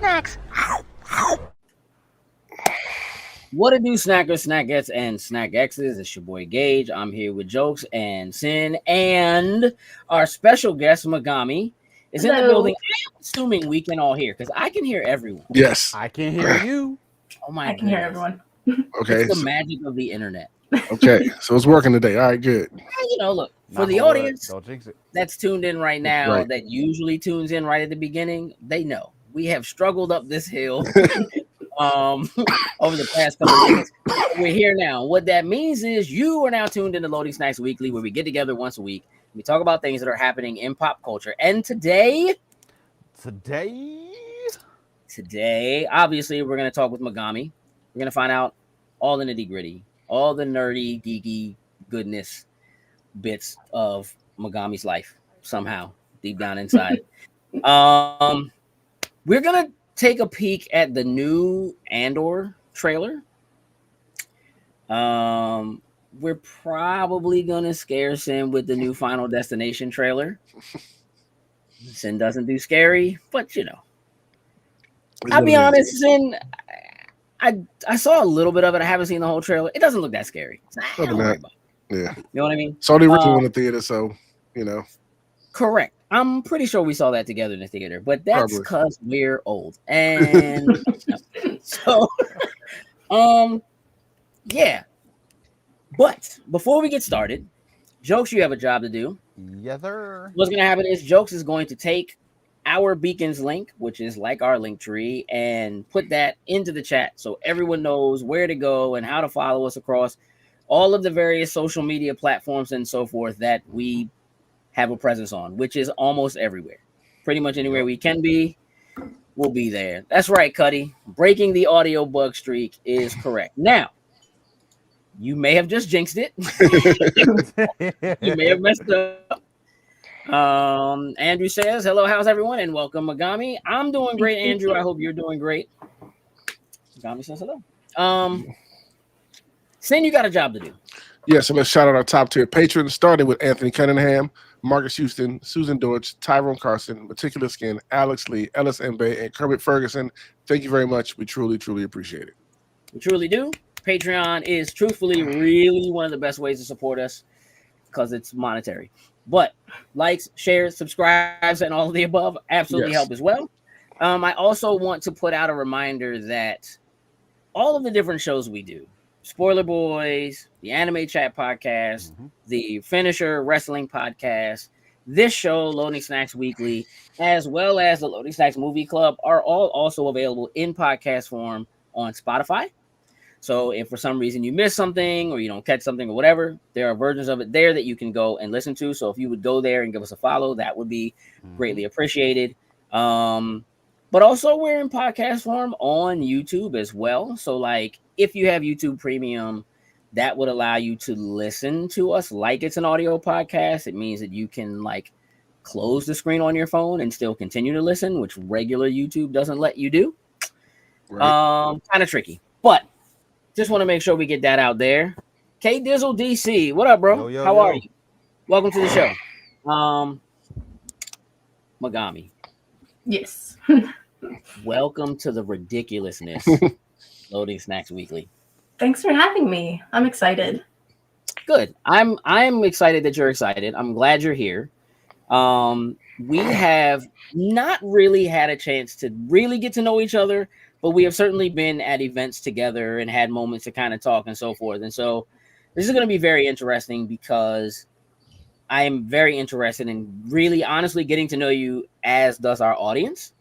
snacks. What it do, snackers, snackettes, and snack X's? It's your boy Gage. I'm here with Jokes and Sin, and our special guest Megami is in the building. I'm assuming we can all hear because I can hear everyone. Yes, I can hear you. Oh my! I can hear everyone. Okay, It's the magic of the internet. Okay, so it's working today. All right, good. Look for Knock the on wood. audience Don't jinx it. that's tuned in right now. Right. That usually tunes in right at the beginning. They know we have struggled up this hill. Over the past couple of weeks. We're here now. What that means is you are now tuned into Loading Snacks Weekly, where we get together once a week. We talk about things that are happening in pop culture. And today, obviously, we're going to talk with Megami. We're going to find out all the nitty gritty, all the nerdy, geeky goodness bits of Megami's life somehow deep down inside. We're going to take a peek at the new Andor trailer. We're probably gonna scare Sin with the new Final Destination trailer. Sin doesn't do scary, but I'll be honest, Sin. I saw a little bit of it. I haven't seen the whole trailer. It doesn't look that scary. Don't worry about it. Yeah, you know what I mean. Saw the original in the theater, so Correct. I'm pretty sure we saw that together in the theater, but that's because we're old. And so, yeah. But before we get started, Jokes, you have a job to do. Yes, sir. What's going to happen is Jokes is going to take our Beacons link, which is like our link tree, and put that into the chat so everyone knows where to go and how to follow us across all of the various social media platforms and so forth that we have a presence on, which is almost everywhere. Pretty much anywhere we can be, we'll be there. That's right, Cuddy. Breaking the audio bug streak is correct. Now, you may have just jinxed it. You may have messed up. Andrew says, hello, how's everyone? And welcome, Megami. I'm doing great, Andrew. I hope you're doing great. Megami says hello. Sin, you got a job to do. Yeah, so let's shout out our top tier patrons, starting with Anthony Cunningham, Marcus Houston, Susan Deutsch, Tyrone Carson, Meticulous Skin, Alex Lee, Ellis Mbe, and Kermit Ferguson. Thank you very much. We truly, truly appreciate it. We truly do. Patreon is truthfully really one of the best ways to support us because it's monetary. But likes, shares, subscribes, and all of the above absolutely help as well. I also want to put out a reminder that all of the different shows we do, Spoiler Boys, the Anime Chat Podcast, the Finisher Wrestling Podcast, this show, Loading Snacks Weekly, as well as the Loading Snacks Movie Club, are all also available in podcast form on Spotify. So if for some reason you miss something or you don't catch something or whatever, there are versions of it there that you can go and listen to. So if you would go there and give us a follow, that would be greatly appreciated. But also we're in podcast form on YouTube as well. So like if you have YouTube Premium, that would allow you to listen to us like it's an audio podcast. It means that you can like close the screen on your phone and still continue to listen, which regular YouTube doesn't let you do. Right. Kind of tricky, but just want to make sure we get that out there. K Dizzle DC, what up, bro? How are you? Welcome to the show. Megami. Yes. Welcome to the ridiculousness. Loading Snacks Weekly. Thanks for having me. I'm excited. Good. I'm excited that you're excited. I'm glad you're here. We have not really had a chance to really get to know each other, but we have certainly been at events together and had moments to kind of talk and so forth. And so this is going to be very interesting because I am very interested in really honestly getting to know you, as does our audience.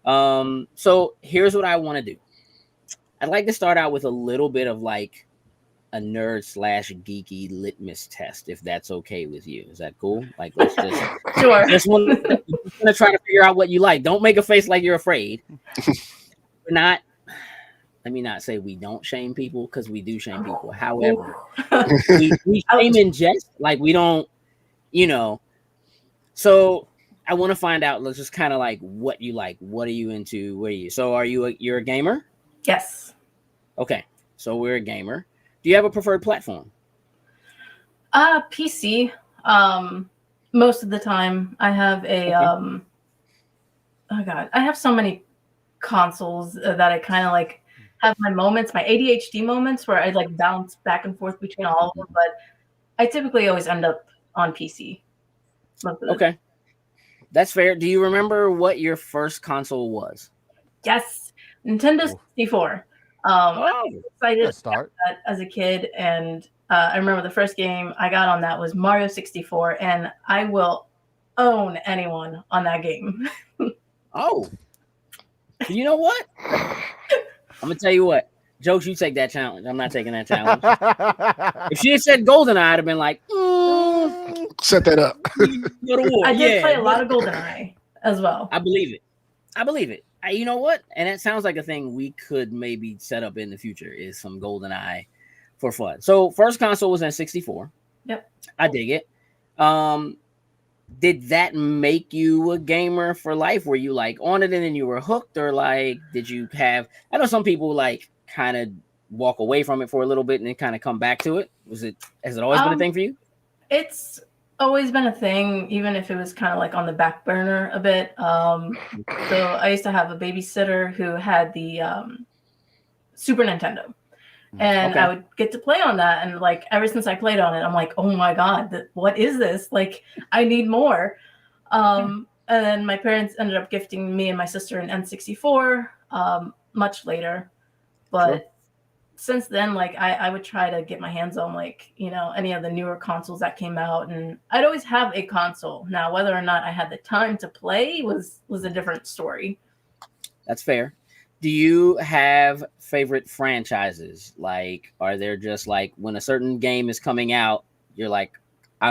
So here's what I want to do. I'd like to start out with a little bit of like a nerd / geeky litmus test, if that's okay with you. Is that cool? Like, let's just sure. Just want to try to figure out what you like. Don't make a face like you're afraid. We're not. Let me not say we don't shame people, because we do shame people. However, we shame in jest. Like we don't, So I want to find out. Let's just kind of like what you like. What are you into? Where are you? So you're a gamer? Yes. Okay. So we're a gamer. Do you have a preferred platform? PC. Most of the time I have a, oh God, I have so many consoles that I kind of like have my moments, my ADHD moments where I like bounce back and forth between all of them, but I typically always end up on PC. Okay, that's fair. Do you remember what your first console was? Yes, Nintendo 64. I was excited Good start. about that as a kid, and I remember the first game I got on that was Mario 64, and I will own anyone on that game. Oh, you know what? I'm gonna tell you what. Jokes, you take that challenge. I'm not taking that challenge. If she had said GoldenEye, I'd have been like, set that up. go to war. I did play a lot but of GoldenEye as well. I believe it. You know what? And it sounds like a thing we could maybe set up in the future is some GoldenEye for fun. So first console was in 64. Yep. I dig it. Did that make you a gamer for life? Were you like on it and then you were hooked, or like did you have? I know some people like kind of walk away from it for a little bit and then kind of come back to it. Has it always been a thing for you? It's always been a thing, even if it was kind of like on the back burner a bit. So I used to have a babysitter who had the Super Nintendo, and I would get to play on that. And like ever since I played on it, I'm like, oh my god, what is this? Like, I need more. And then my parents ended up gifting me and my sister an N64 much later, but since then, like I would try to get my hands on like, you know, any of the newer consoles that came out, and I'd always have a console. Now, whether or not I had the time to play was a different story. That's fair. Do you have favorite franchises? Like, are there just like when a certain game is coming out, you're like, I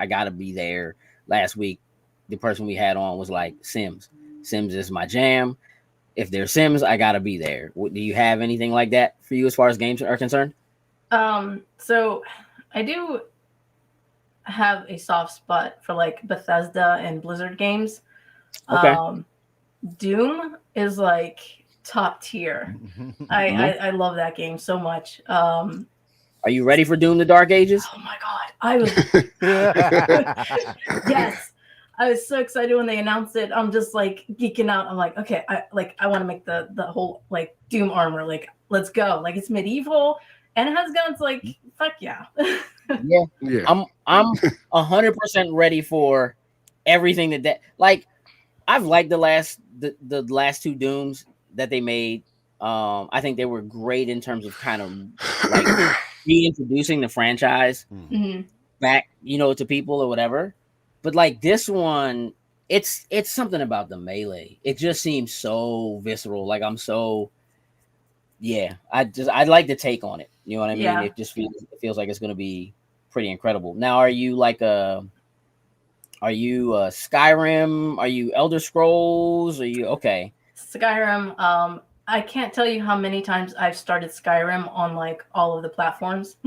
gotta be there. Last week, the person we had on was like Sims. Sims is my jam. If there's Sims, I gotta be there. Do you have anything like that for you as far as games are concerned? So I do have a soft spot for like Bethesda and Blizzard games. Okay. Doom is like top tier. I love that game so much. Are you ready for Doom: The Dark Ages? Oh my god, I was yes. I was so excited when they announced it. I'm just like geeking out. I'm like, okay, I want to make the whole like Doom armor. Like, let's go. Like, it's medieval and it has guns. Like, fuck yeah. Yeah. I'm 100% ready for everything that like. I've liked the last two Dooms that they made. I think they were great in terms of kind of like reintroducing the franchise back, you know, to people or whatever. But like this one, it's something about the melee. It just seems so visceral. Like I like the take on it. You know what I mean? Yeah. It feels like it's gonna be pretty incredible. Now, are you Skyrim? Are you Elder Scrolls? Are you okay? Skyrim. I can't tell you how many times I've started Skyrim on like all of the platforms.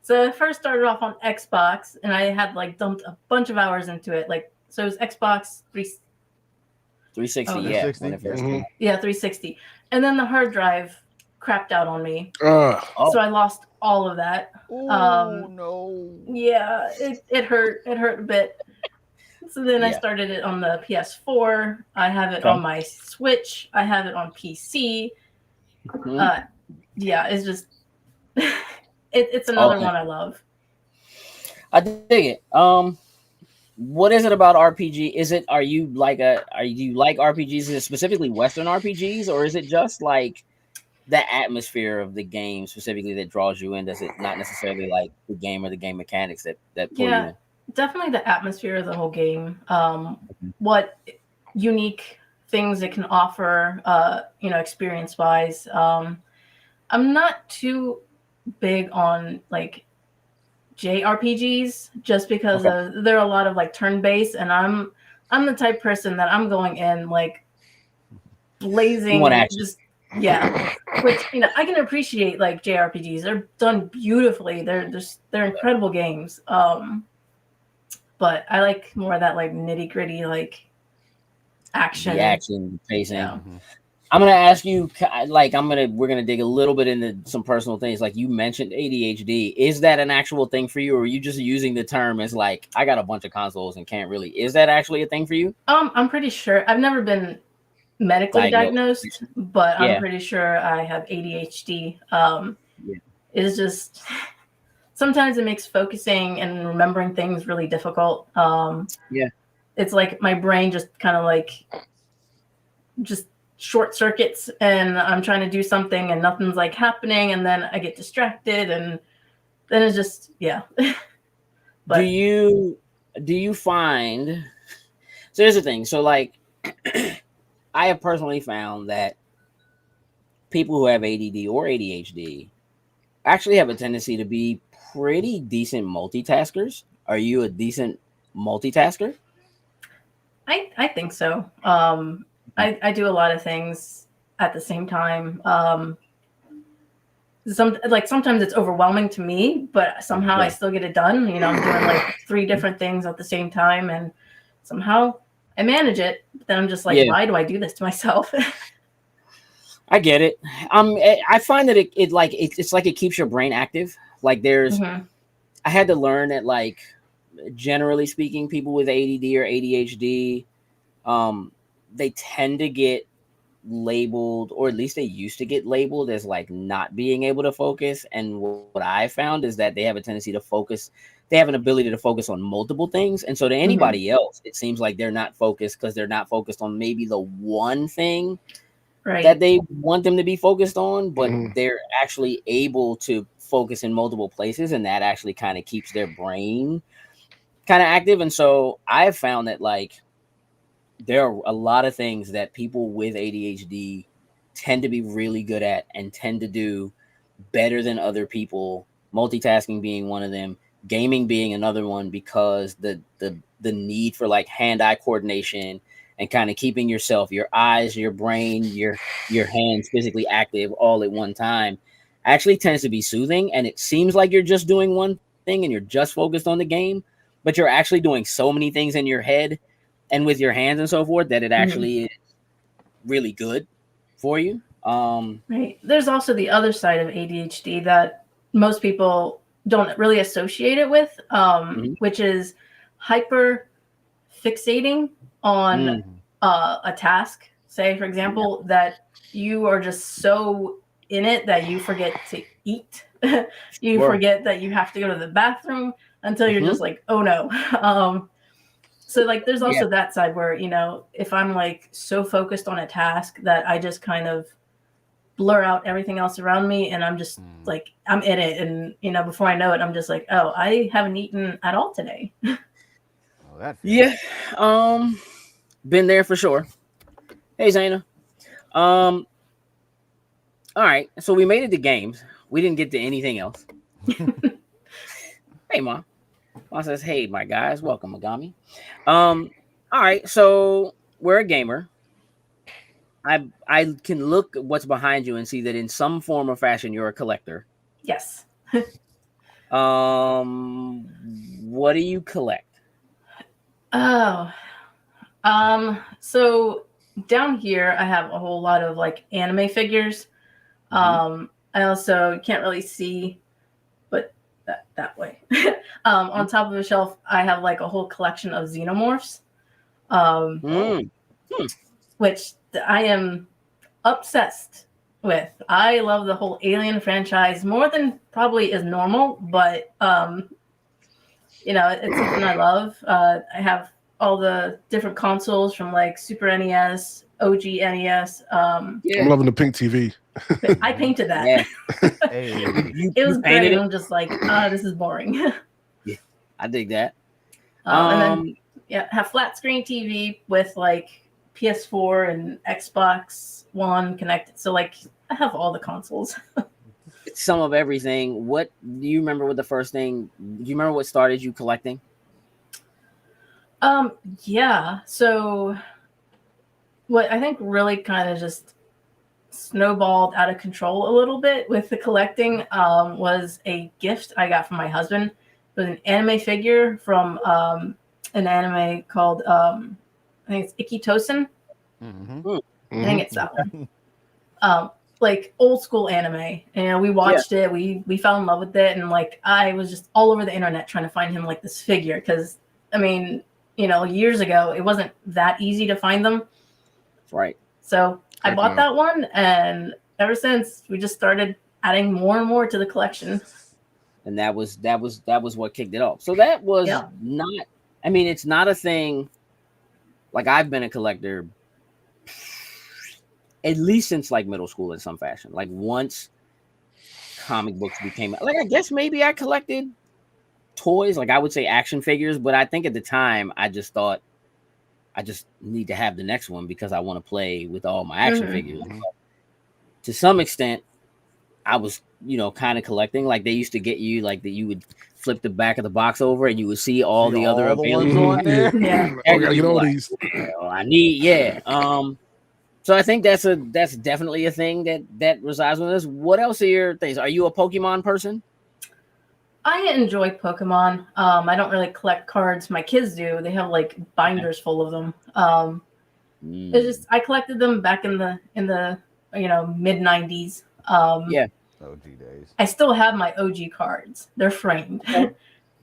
So I first started off on Xbox, and I had like dumped a bunch of hours into it. Like, so it was Xbox 360, oh, yeah. 360. Yeah, 360. And then the hard drive crapped out on me. Oh. So I lost all of that. Oh, no. Yeah, it hurt. It hurt a bit. So then I started it on the PS4. I have it on my Switch. I have it on PC. Yeah, it's just... It's another one I love. I dig it. What is it about RPG? Do you like RPGs? Is it specifically Western RPGs, or is it just like the atmosphere of the game specifically that draws you in? Does it not necessarily like the game or the game mechanics that pull you in? Definitely the atmosphere of the whole game. What unique things it can offer, experience wise. I'm not too big on like JRPGs just because there are a lot of like turn-based, and I'm the type of person that I'm going in like blazing, just which I can appreciate like JRPGs. They're done beautifully. They're incredible games. But I like more of that like nitty-gritty like action. The action pacing. Yeah. I'm gonna ask you, we're gonna dig a little bit into some personal things. Like you mentioned ADHD. Is that an actual thing for you, or are you just using the term as like I got a bunch of consoles and can't really? Is that actually a thing for you? I'm pretty sure. I've never been medically diagnosed, but Yeah. I'm pretty sure I have ADHD. Yeah. It's just sometimes it makes focusing and remembering things really difficult. Yeah. It's like my brain just kind of like just short circuits, and I'm trying to do something and nothing's like happening, and then I get distracted, and then it's just But do you find, so here's the thing, so like I have personally found that people who have ADD or ADHD actually have a tendency to be pretty decent multitaskers. Are you a decent multitasker? I think so. I do a lot of things at the same time. Sometimes it's overwhelming to me, but somehow I still get it done. You know, I'm doing like 3 different things at the same time, and somehow I manage it. But then I'm just like, why do I do this to myself? I get it. I find that it's like it keeps your brain active. Like there's, I had to learn that, like, generally speaking, people with ADD or ADHD, they tend to get labeled, or at least they used to get labeled as like not being able to focus. And what I found is that they have a tendency to focus. They have an ability to focus on multiple things. And so to anybody else, it seems like they're not focused because they're not focused on maybe the one thing that they want them to be focused on, but they're actually able to focus in multiple places, and that actually kind of keeps their brain kind of active. And so I have found that, like, there are a lot of things that people with ADHD tend to be really good at and tend to do better than other people, multitasking being one of them, gaming being another one, because the need for like hand-eye coordination and kind of keeping yourself, your eyes, your brain, your hands physically active all at one time actually tends to be soothing. And it seems like you're just doing one thing and you're just focused on the game, but you're actually doing so many things in your head and with your hands and so forth that it actually is really good for you. Right. There's also the other side of ADHD that most people don't really associate it with, which is hyper fixating on a task. Say, for example, that you are just so in it that you forget to eat. You forget that you have to go to the bathroom until you're just like, oh no. So like there's also that side where, you know, if I'm like so focused on a task that I just kind of blur out everything else around me, and I'm just like, I'm in it, and you know, before I know it, I'm just like, oh, I haven't eaten at all today. Been there for sure. Hey Zaina. All right, so we made it to games. We didn't get to anything else. Hey Mom. Mom says, hey my guys, welcome Megami. All right, so we're a gamer. I can look at what's behind you and see that in some form or fashion you're a collector. Yes. What do you collect? So down here I have a whole lot of like anime figures. I also can't really see, but that way. On top of a shelf I have like a whole collection of xenomorphs. Which I am obsessed with. I love the whole Alien franchise more than probably is normal, but you know, it's something I love. I have all the different consoles from like Super NES, OG NES. I'm loving the pink TV. I painted that. Yeah. It was great. And I'm just like, this is boring. Yeah, I dig that. And then have flat screen TV with like PS4 and Xbox One connected. So like I have all the consoles. Some of everything. What do you remember? What the first thing? Do you remember what started you collecting? Yeah. So what I think really kind of just snowballed out of control a little bit with the collecting was a gift I got from my husband. It was an anime figure from an anime called I think it's Ikitosen. I think it's that one. Like old school anime. And, you know, we watched it. We fell in love with it, and like I was just all over the internet trying to find him like this figure, because I mean, you know, years ago it wasn't that easy to find them. Right. So I Heck bought no. that one, and ever since we just started adding more and more to the collection. And that was what kicked it off. So that was Yeah. not. I mean, it's not a thing. Like I've been a collector at least since like middle school in some fashion. Like once comic books became like, I guess maybe I collected toys, like I would say action figures, but I think at the time I just thought I just need to have the next one because I want to play with all my action figures. But to some extent, I was, kind of collecting. Like they used to get you like that you would flip the back of the box over and you would see all the other available ones on there. Yeah. Oh, gotta get all these. I need, so I think that's definitely a thing that resides with us. What else are your things? Are you a Pokemon person? I enjoy Pokemon. I don't really collect cards. My kids do. They have like binders full of them. It's just I collected them back in the mid 90s. Yeah. OG days. I still have my OG cards. They're framed,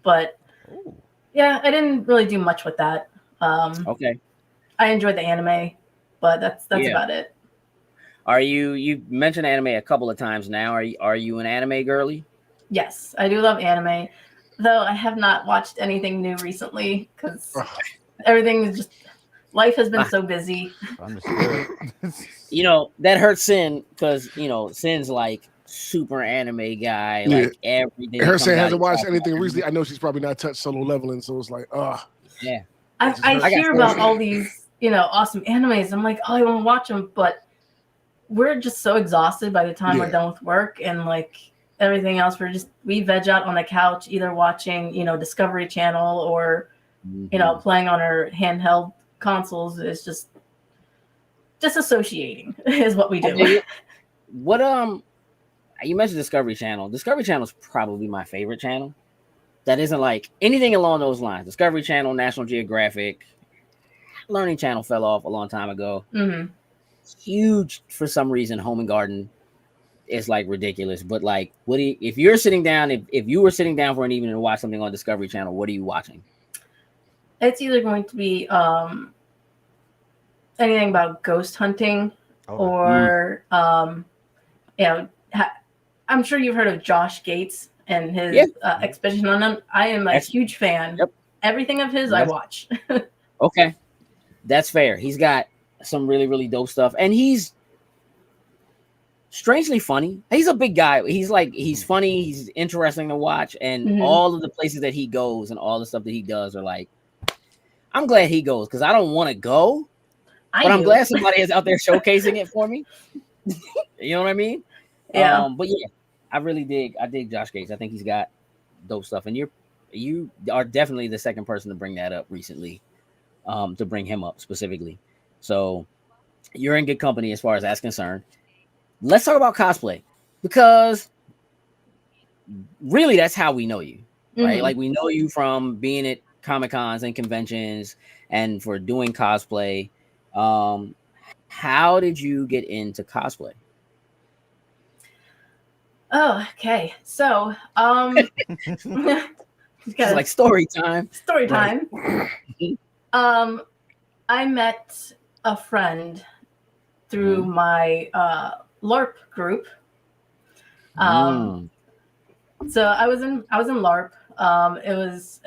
but yeah, I didn't really do much with that. Okay. I enjoyed the anime, but that's about it. Are you mentioned anime a couple of times now? Are you an anime girly? Yes, I do love anime, though I have not watched anything new recently because everything is just life has been so busy. Understood. That hurts Sin because Sin's like super anime guy. Yeah. Like everything. Her saying hasn't watched anything recently. I know she's probably not touched Solo Leveling, so it's like, yeah. I hear about all these awesome animes. I'm like, oh, I want to watch them, but we're just so exhausted by the time we're done with work and like everything else. We veg out on the couch, either watching Discovery Channel or playing on our handheld consoles. Is just disassociating is what we do. What you mentioned Discovery Channel. Discovery Channel is probably my favorite channel. That isn't like anything along those lines. Discovery Channel, National Geographic, Learning Channel fell off a long time ago. Mm-hmm. Huge for some reason. Home and Garden is like ridiculous. But like, if you're sitting down, if you were sitting down for an evening to watch something on Discovery Channel, what are you watching? It's either going to be anything about ghost hunting or I'm sure you've heard of Josh Gates and his expedition on them. I am a huge fan. Yep. Everything of his I watch. Okay, that's fair. He's got some really, really dope stuff, and he's strangely funny. He's a big guy. He's funny. He's interesting to watch, and all of the places that he goes and all the stuff that he does are like, I'm glad he goes because I don't want to go, but I'm glad somebody is out there showcasing it for me. You know what I mean? Yeah. But yeah, I dig Josh Gates. I think he's got dope stuff, and you are definitely the second person to bring that up recently, to bring him up specifically. So you're in good company as far as that's concerned. Let's talk about cosplay because really that's how we know you, right? Like we know you from being at Comic-Cons and conventions and for doing cosplay. How did you get into cosplay? Oh, okay. So, It's like story time. Story time. I met a friend through my LARP group. So I was in LARP. It was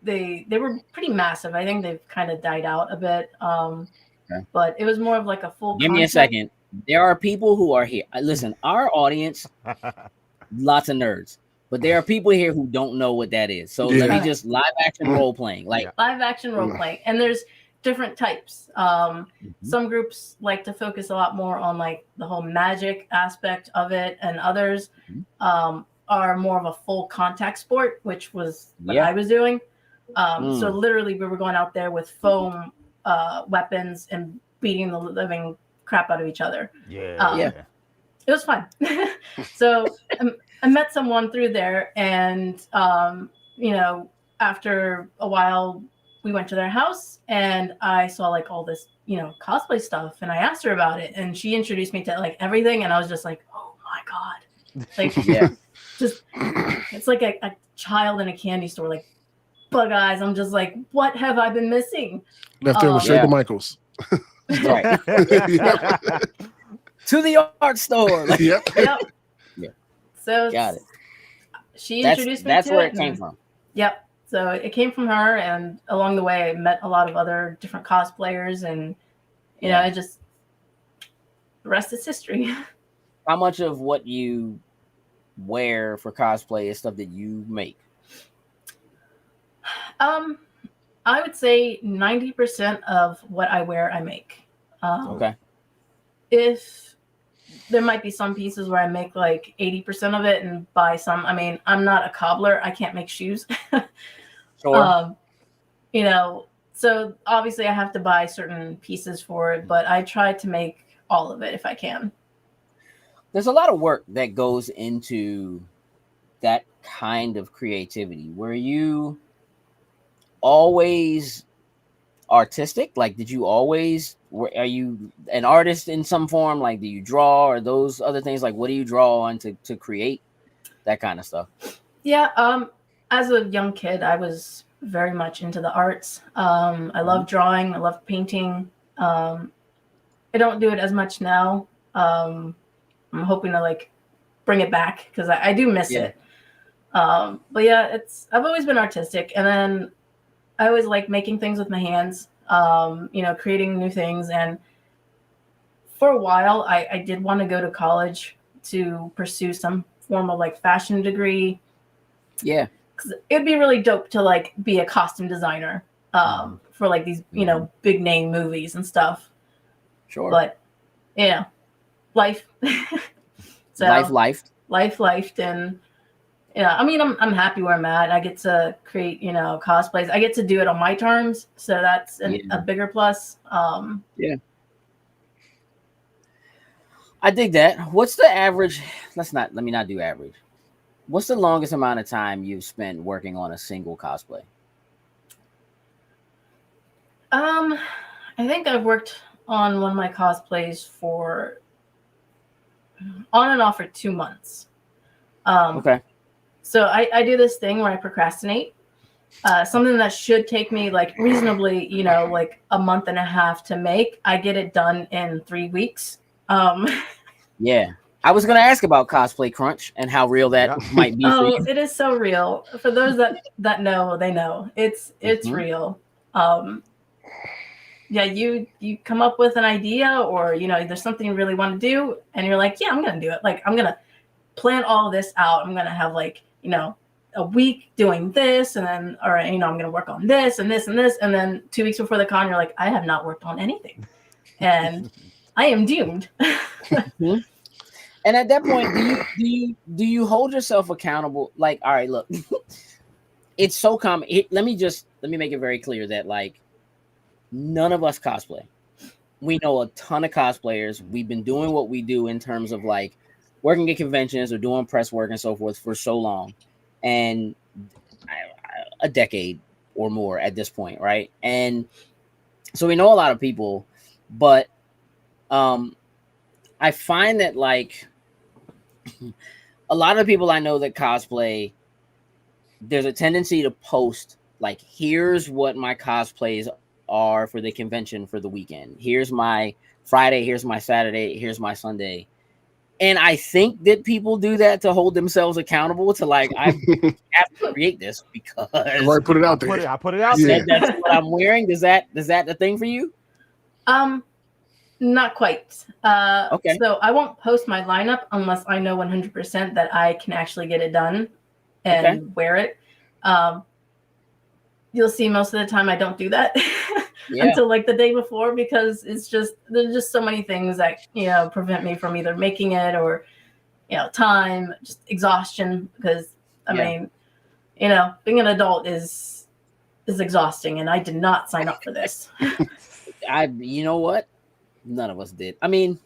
they were pretty massive. I think they've kind of died out a bit. But it was more of like a full. Give me a second. There are people who are here. Listen, our audience, lots of nerds, but there are people here who don't know what that is. So let me just live action role playing, live action role playing, and there's different types. Some groups like to focus a lot more on like the whole magic aspect of it, and others are more of a full contact sport, which was what I was doing. So literally, we were going out there with foam weapons and beating the living crap out of each other. It was fun. So I met someone through there, and after a while we went to their house and I saw like all this cosplay stuff, and I asked her about it, and she introduced me to like everything, and I was just like, oh my god, like just it's like a child in a candy store, like bug eyes. I'm just like, what have I been missing? Left there with Shaker Michaels. Right. To the art store. Like, Yep. Yep. Yeah. So got it. she introduced me That's to where it. it came from. Yep. So it came from her, and along the way, I met a lot of other different cosplayers, and you know, it just the rest is history. How much of what you wear for cosplay is stuff that you make? I would say 90% of what I wear, I make. Okay. If there might be some pieces where I make like 80% of it and buy some. I mean, I'm not a cobbler. I can't make shoes. Sure. You know, so obviously I have to buy certain pieces for it, but I try to make all of it if I can. There's a lot of work that goes into that kind of creativity. Were you always artistic? Like, did you always, are you an artist in some form? Like, do you draw or those other things? Like, what do you draw on to create that kind of stuff? Yeah. As a young kid, I was very much into the arts. I love drawing. I love painting. I don't do it as much now. I'm hoping to like bring it back because I do miss it. But yeah, I've always been artistic, and then I always like making things with my hands. You know, creating new things. And for a while, I did want to go to college to pursue some form of like fashion degree. Yeah. Because it'd be really dope to like be a costume designer for like these, you know, big name movies and stuff. Sure. But yeah, life. So life, and yeah, I mean, I'm happy where I'm at. I get to create, you know, cosplays. I get to do it on my terms, so that's a bigger plus. Yeah, I dig that. What's the average? Let me not do average. What's the longest amount of time you've spent working on a single cosplay? I think I've worked on one of my cosplays for on and off for 2 months. Okay. So I do this thing where I procrastinate. Something that should take me like reasonably, you know, like a month and a half to make, I get it done in 3 weeks. Yeah. I was going to ask about cosplay crunch and how real that might be for you. It is so real. For those that know, they know. It's real. Yeah, you come up with an idea, or you know, there's something you really want to do, and you're like, yeah, I'm gonna do it. Like, I'm gonna plan all this out. I'm gonna have like, you know, a week doing this, and then, or you know, I'm gonna work on this and this and this, and then 2 weeks before the con, you're like, I have not worked on anything, and I am doomed. And at that point, do you hold yourself accountable? Like, all right, look, it's so common. Let me make it very clear that like none of us cosplay. We know a ton of cosplayers. We've been doing what we do in terms of like working at conventions or doing press work and so forth for so long, and a decade or more at this point, right? And so we know a lot of people, but I find that like a lot of people I know that cosplay, there's a tendency to post like, here's what my cosplays are for the convention for the weekend. Here's my Friday, here's my Saturday, here's my Sunday. And I think that people do that to hold themselves accountable to like, I have to create this because I've already put it out there. I put it out there. That's what I'm wearing. Is that the thing for you? Not quite. Okay. So I won't post my lineup unless I know 100% that I can actually get it done and wear it. You'll see most of the time I don't do that until like the day before, because there's just so many things that, you know, prevent me from either making it or, you know, time, just exhaustion. Because I mean, you know, being an adult is exhausting, and I did not sign up for this. You know what? None of us did. I mean,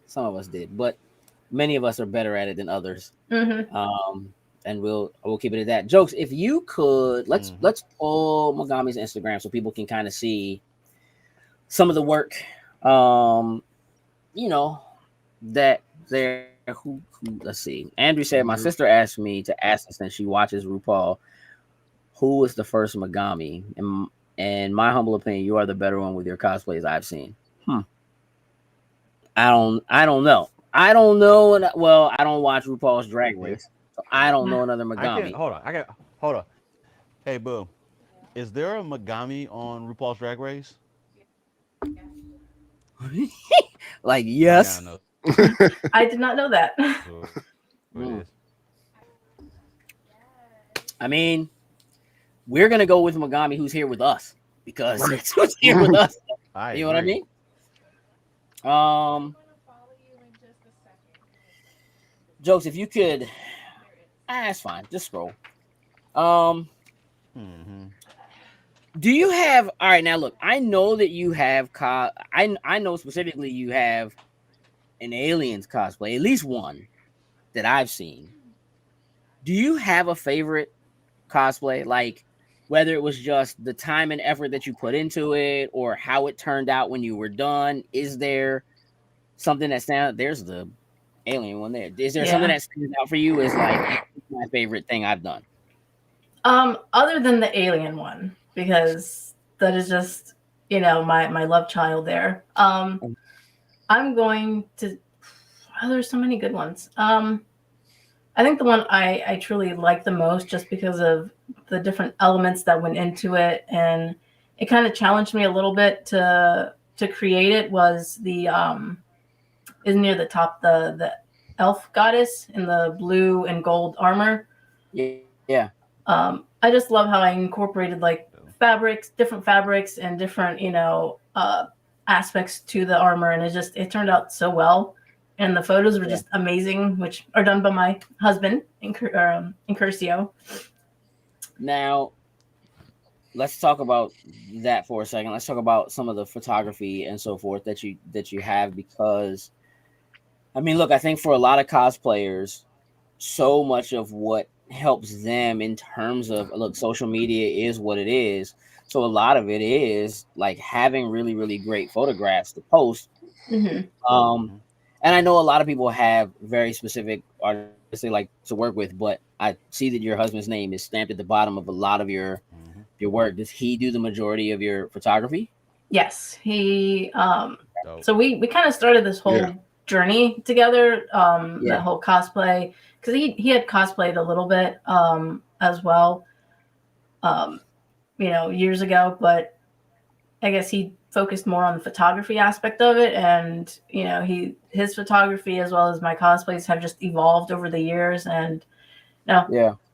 some of us did, but many of us are better at it than others. And we'll keep it at that. Jokes, if you could, let's pull Megami's Instagram so people can kind of see some of the work, you know, that they're who let's see. Andrew said, my sister asked me to ask her, since she watches RuPaul, who was the first Megami? And in my humble opinion, you are the better one with your cosplays I've seen. I don't know. I don't know. Well, I don't watch RuPaul's Drag Race, so I don't know another I can Megami. hold on. Hey, Boo. Is there a Megami on RuPaul's Drag Race? Like, I gotta yes. know I did not know that. who it is. I mean, we're gonna go with Megami, who's here with us, because that's who's here with us. I You know what I agree. mean? Jokes, if you could, that's fine. Just scroll. Um, Mm-hmm. do you have? All right, now look. I know that you have. I know specifically you have an aliens cosplay, at least one that I've seen. Do you have a favorite cosplay? Like whether it was just the time and effort that you put into it, or how it turned out when you were done. Is there something that stands? There's the alien one there. Is there something Yeah. that stands out for you? Is like my favorite thing I've done. Other than the alien one, because that is just, my love child there. I'm going to. Oh, there's so many good ones. I think the one I truly like the most, just because of the different elements that went into it, and it kind of challenged me a little bit to create it, was the is near the top, the elf goddess in the blue and gold armor. Yeah. I just love how I incorporated like different fabrics, and different, aspects to the armor, and it turned out so well. And the photos were just amazing, which are done by my husband, Incurcio. Now, let's talk about that for a second. Let's talk about some of the photography and so forth that you have, because I mean, look, I think for a lot of cosplayers, so much of what helps them in terms of, look, social media is what it is. So a lot of it is like having really, really great photographs to post. Mm-hmm. And I know a lot of people have very specific artists they like to work with, but I see that your husband's name is stamped at the bottom of a lot of your work. Does he do the majority of your photography? Yes, he. Dope. So we kind of started this whole journey together. That whole cosplay, because he had cosplayed a little bit as well, years ago, but I guess he focused more on the photography aspect of it, and his photography as well as my cosplays have just evolved over the years, and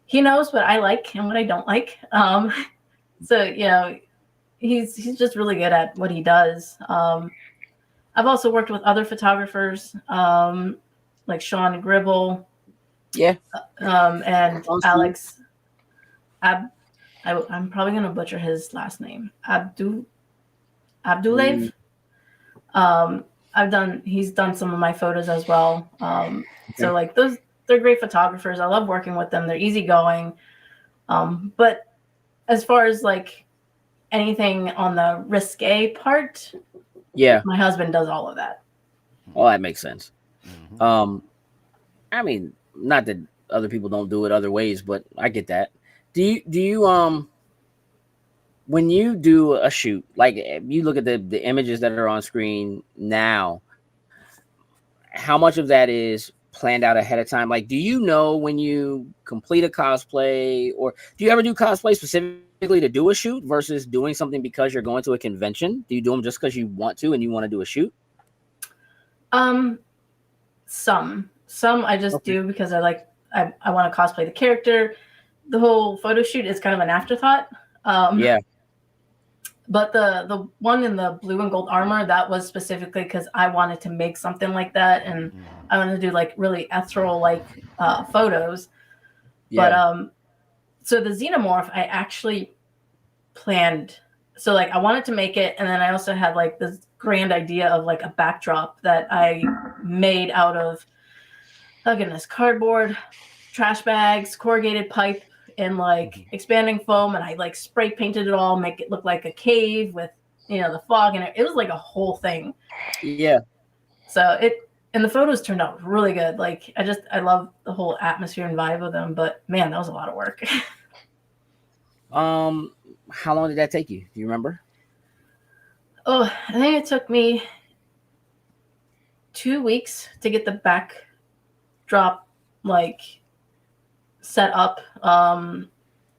he knows what I like and what I don't like. So he's just really good at what he does. I've also worked with other photographers, like Sean Gribble, and Alex. I'm probably gonna butcher his last name. Abdulev. He's done some of my photos as well. So like they're great photographers. I love working with them. They're easygoing. But as far as like anything on the risque part, my husband does all of that. Oh, that makes sense. I mean, not that other people don't do it other ways, but I get that. Do you when you do a shoot, like you look at the images that are on screen now, how much of that is planned out ahead of time? Like, do you know when you complete a cosplay, or do you ever do cosplay specifically to do a shoot versus doing something because you're going to a convention? Do you do them just because you want to and you want to do a shoot? Some I just do because I want to cosplay the character. The whole photo shoot is kind of an afterthought. But the one in the blue and gold armor, that was specifically because I wanted to make something like that, and I wanted to do like really ethereal like photos. But so the xenomorph I actually planned. So like I wanted to make it, and then I also had like this grand idea of like a backdrop that I made out of, oh goodness, cardboard, trash bags, corrugated pipe, and like expanding foam, and I like spray painted it all, make it look like a cave with the fog, and it was like a whole thing. So and the photos turned out really good. Like I love the whole atmosphere and vibe of them, but man, that was a lot of work. How long did that take you? Do you remember? Oh, I think it took me 2 weeks to get the backdrop like set up.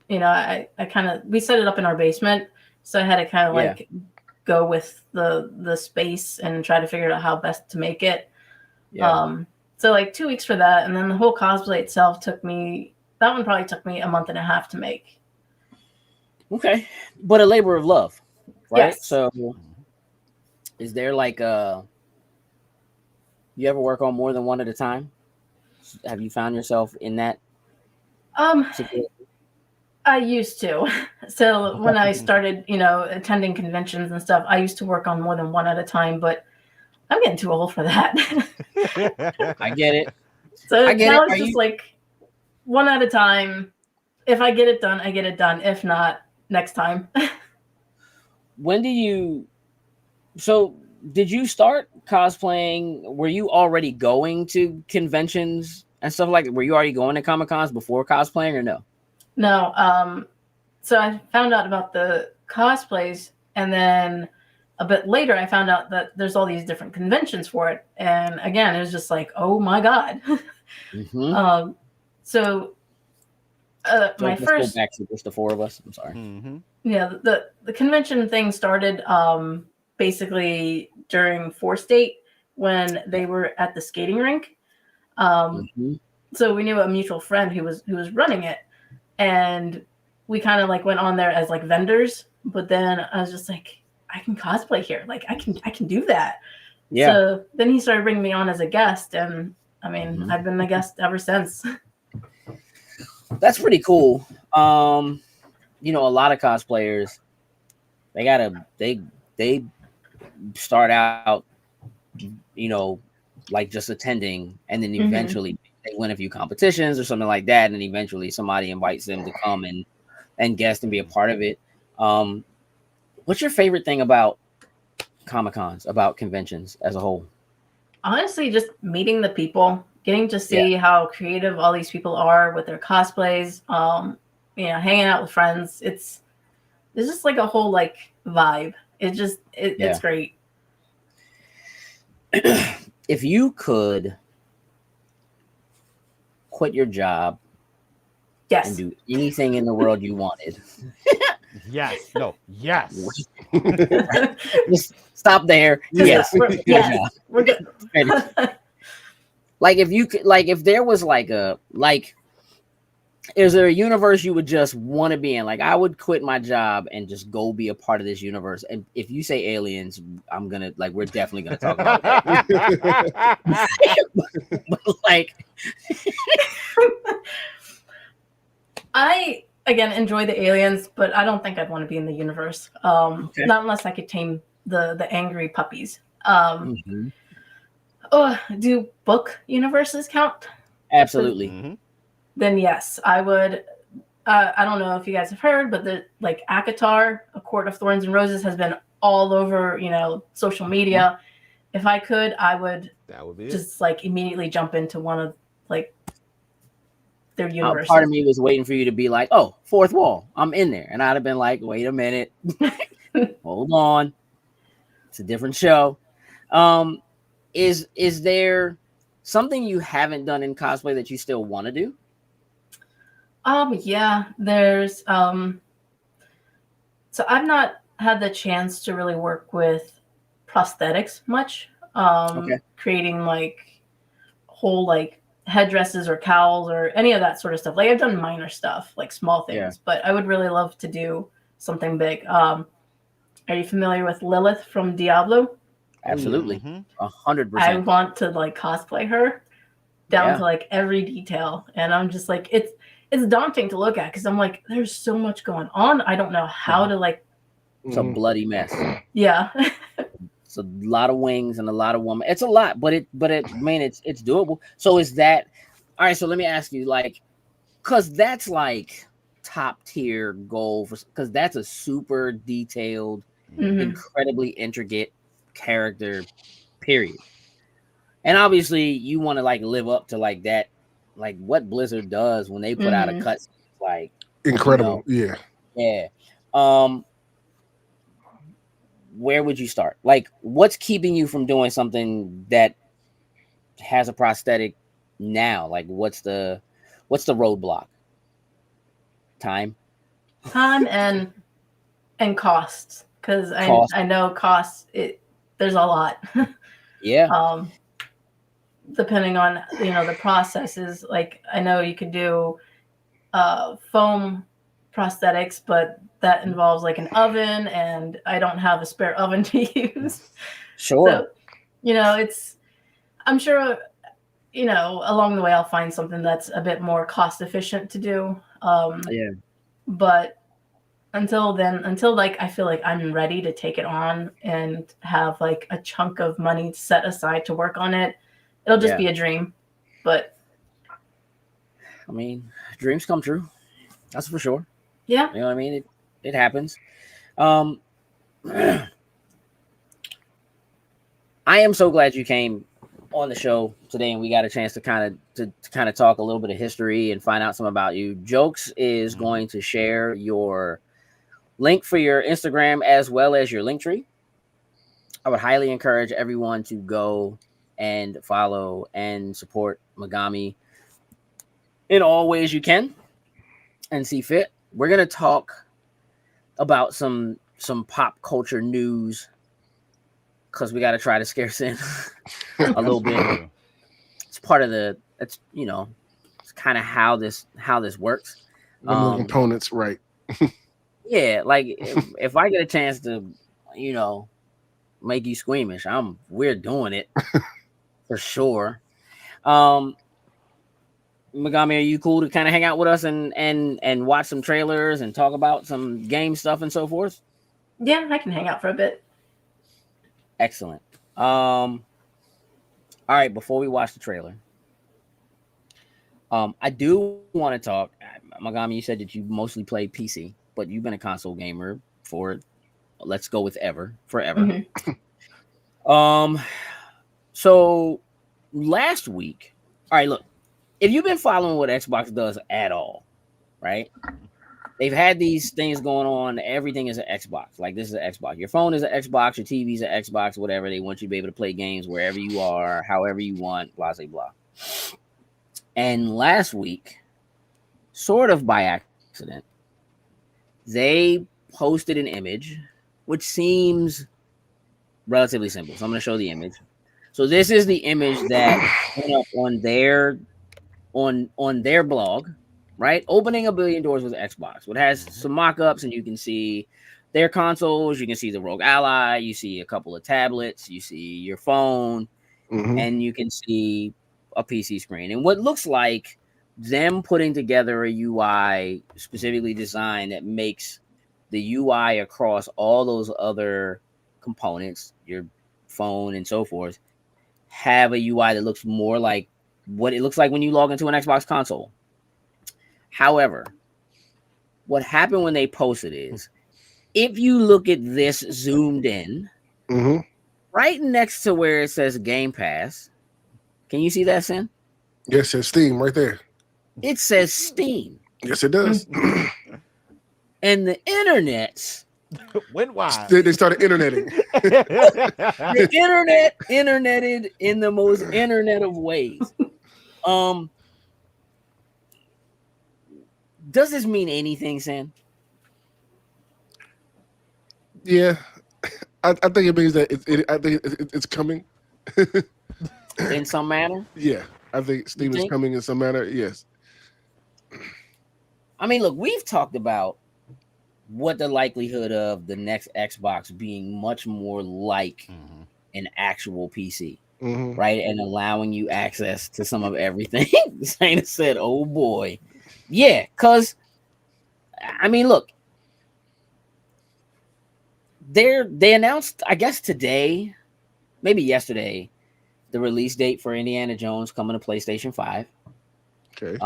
You know, I kind of, we set it up in our basement, so I had to kind of like go with the space and try to figure out how best to make it. So like 2 weeks for that, and then the whole cosplay itself that one probably took me a month and a half to make. Okay, but a labor of love, right? Yes. So is there like you ever work on more than one at a time? Have you found yourself in that situation? I used to. So when I started, you know, attending conventions and stuff, I used to work on more than one at a time, but I'm getting too old for that. I get it. So now it's just like one at a time. If I get it done, I get it done. If not, next time. When do you... So did you start cosplaying? Were you already going to conventions and stuff like that? Were you already going to Comic-Cons before cosplaying or no? No. So I found out about the cosplays, and then a bit later I found out that there's all these different conventions for it. And again, it was just like, oh my God. So my first... Go back to just the four of us. I'm sorry. Yeah, the convention thing started basically during Force Date when they were at the skating rink. So we knew a mutual friend who was running it, and we kind of like went on there as like vendors. But then I was just like, I can cosplay here. Like I can do that. Yeah. So then he started bringing me on as a guest, and I mean, I've been a guest ever since. That's pretty cool. You know, a lot of cosplayers, they start out, you know, like just attending, and then eventually they win a few competitions or something like that, and eventually somebody invites them to come and guest and be a part of it. What's your favorite thing about Comic-Cons, about conventions as a whole? Honestly, just meeting the people, getting to see how creative all these people are with their cosplays. You know, hanging out with friends. It's just like a whole like vibe. It's great. If you could quit your job, and do anything in the world you wanted. Yes. Just stop there. Yes. We're good. Like if you could, like if there was like is there a universe you would just want to be in? Like I would quit my job and just go be a part of this universe. And if you say aliens, we're definitely gonna talk about that. But like I again enjoy the aliens, but I don't think I'd want to be in the universe. Not unless I could tame the angry puppies. Do book universes count? Absolutely. Then yes, I would. I don't know if you guys have heard, but the like ACOTAR, A Court of Thorns and Roses, has been all over, you know, social media. If I could, I would. That would be just like immediately jump into one of like their universes. Part of me was waiting for you to be like, "Oh, fourth wall, I'm in there," and I'd have been like, "Wait a minute, hold on, it's a different show." Is there something you haven't done in cosplay that you still want to do? Yeah, there's so I've not had the chance to really work with prosthetics much. Creating like whole like headdresses or cowls or any of that sort of stuff. Like I've done minor stuff, like small things, but I would really love to do something big. Are you familiar with Lilith from Diablo? Absolutely. 100%. I want to like cosplay her down to like every detail. And I'm just like, it's daunting to look at because I'm like, there's so much going on. I don't know how to like. It's a bloody mess. Yeah. It's a lot of wings and a lot of women. It's a lot, but it's doable. So is that all right? So let me ask you, like, because that's like top tier goal because that's a super detailed, incredibly intricate character, period. And obviously, you want to like live up to like that, like what Blizzard does when they put out a cut, like incredible, yeah. Where would you start? Like, what's keeping you from doing something that has a prosthetic now? Like, what's the roadblock? Time and costs, because Cost. I know costs. There's a lot. Yeah. Depending on the processes. Like I know you could do foam prosthetics, but that involves like an oven, and I don't have a spare oven to use. Sure. So I'm sure along the way I'll find something that's a bit more cost efficient to do. Yeah. But until then, like I feel like I'm ready to take it on and have like a chunk of money set aside to work on it, it'll just be a dream. But I mean, dreams come true. That's for sure. Yeah. You know what I mean? It happens. I am so glad you came on the show today and we got a chance to kind of talk a little bit of history and find out some about you. Jokes is going to share your link for your Instagram as well as your link tree. I would highly encourage everyone to go and follow and support Megami in all ways you can and see fit. We're going to talk about some pop culture news because we got to try to scare in a little bit. It's part of it's kind of how this works. Components, right? Yeah, like if I get a chance to, make you squeamish, we're doing it for sure. Megami, are you cool to kind of hang out with us and watch some trailers and talk about some game stuff and so forth? Yeah, I can hang out for a bit. Excellent. All right, before we watch the trailer, I do want to talk. Megami, you said that you mostly play PC, but you've been a console gamer for, let's go with forever. Mm-hmm. So last week, all right, look, if you've been following what Xbox does at all, right? They've had these things going on. Everything is an Xbox. Like, this is an Xbox. Your phone is an Xbox. Your TV is an Xbox. Whatever. They want you to be able to play games wherever you are, however you want. Blah blah blah. And last week, sort of by accident, they posted an image, which seems relatively simple. So I'm going to show the image. So this is the image that went up on their blog, right? Opening 1 billion doors with Xbox. It has some mock-ups, and you can see their consoles. You can see the Rogue Ally. You see a couple of tablets. You see your phone, and you can see a PC screen. And what looks like them putting together a UI specifically designed that makes the UI across all those other components, your phone and so forth, have a UI that looks more like what it looks like when you log into an Xbox console. However, what happened when they posted is, if you look at this zoomed in, right next to where it says Game Pass, can you see that, Sin? Yes, it says Steam right there. It says Steam. Yes, it does. And the internets went wild. They started interneting. The interneted in the most internet of ways. Does this mean anything, Sam? Yeah, I think it means that it's coming. In some manner? Yeah, I think Steam is coming in some manner. Yes. I mean, look, we've talked about what the likelihood of the next Xbox being much more like an actual PC, right? And allowing you access to some of everything. Zayna said, oh boy. Yeah, because, I mean, look, they announced, I guess today, maybe yesterday, the release date for Indiana Jones coming to PlayStation 5. Okay.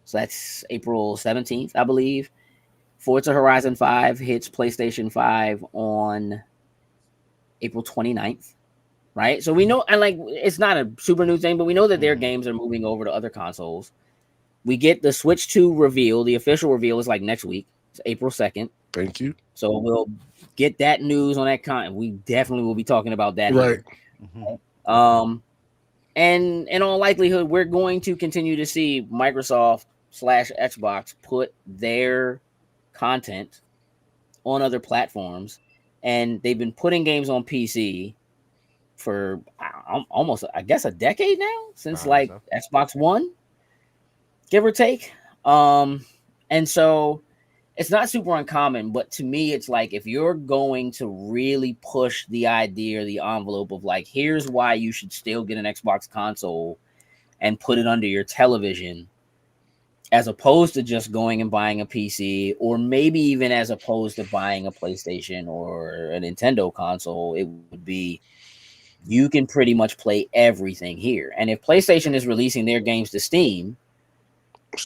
So that's April 17th, I believe. Forza Horizon 5 hits PlayStation 5 on April 29th, right? So we know, and like, it's not a super new thing, but we know that their games are moving over to other consoles. We get the Switch 2 reveal. The official reveal is like next week. It's April 2nd. Thank you. So we'll get that news on that content. We definitely will be talking about that. Right. Here. And in all likelihood, we're going to continue to see Microsoft / Xbox put their content on other platforms, and they've been putting games on PC for almost, I guess, a decade now, since like Xbox One, give or take. And so it's not super uncommon, but to me, it's like if you're going to really push the idea or the envelope of like, here's why you should still get an Xbox console and put it under your television, as opposed to just going and buying a PC, or maybe even as opposed to buying a PlayStation or a Nintendo console, it would be you can pretty much play everything here. And if PlayStation is releasing their games to Steam,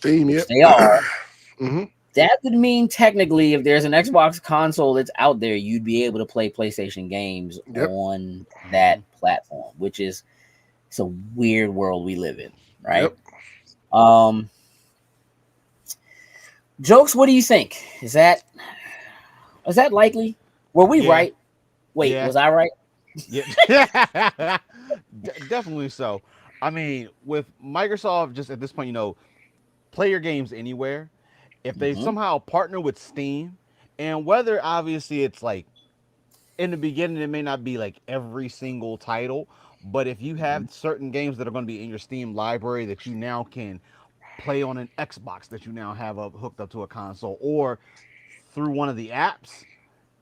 yep. they are. Mm-hmm. That would mean technically, if there's an Xbox console that's out there, you'd be able to play PlayStation games on that platform, which is it's a weird world we live in, right? Yep. Jokes, what do you think? Is that likely? Were we right? Wait, was I right? Yeah, definitely so. I mean, with Microsoft, just at this point, play your games anywhere. If they somehow partner with Steam, and whether obviously it's like in the beginning, it may not be like every single title, but if you have certain games that are going to be in your Steam library that you now can play on an Xbox that you now have hooked up to a console, or through one of the apps,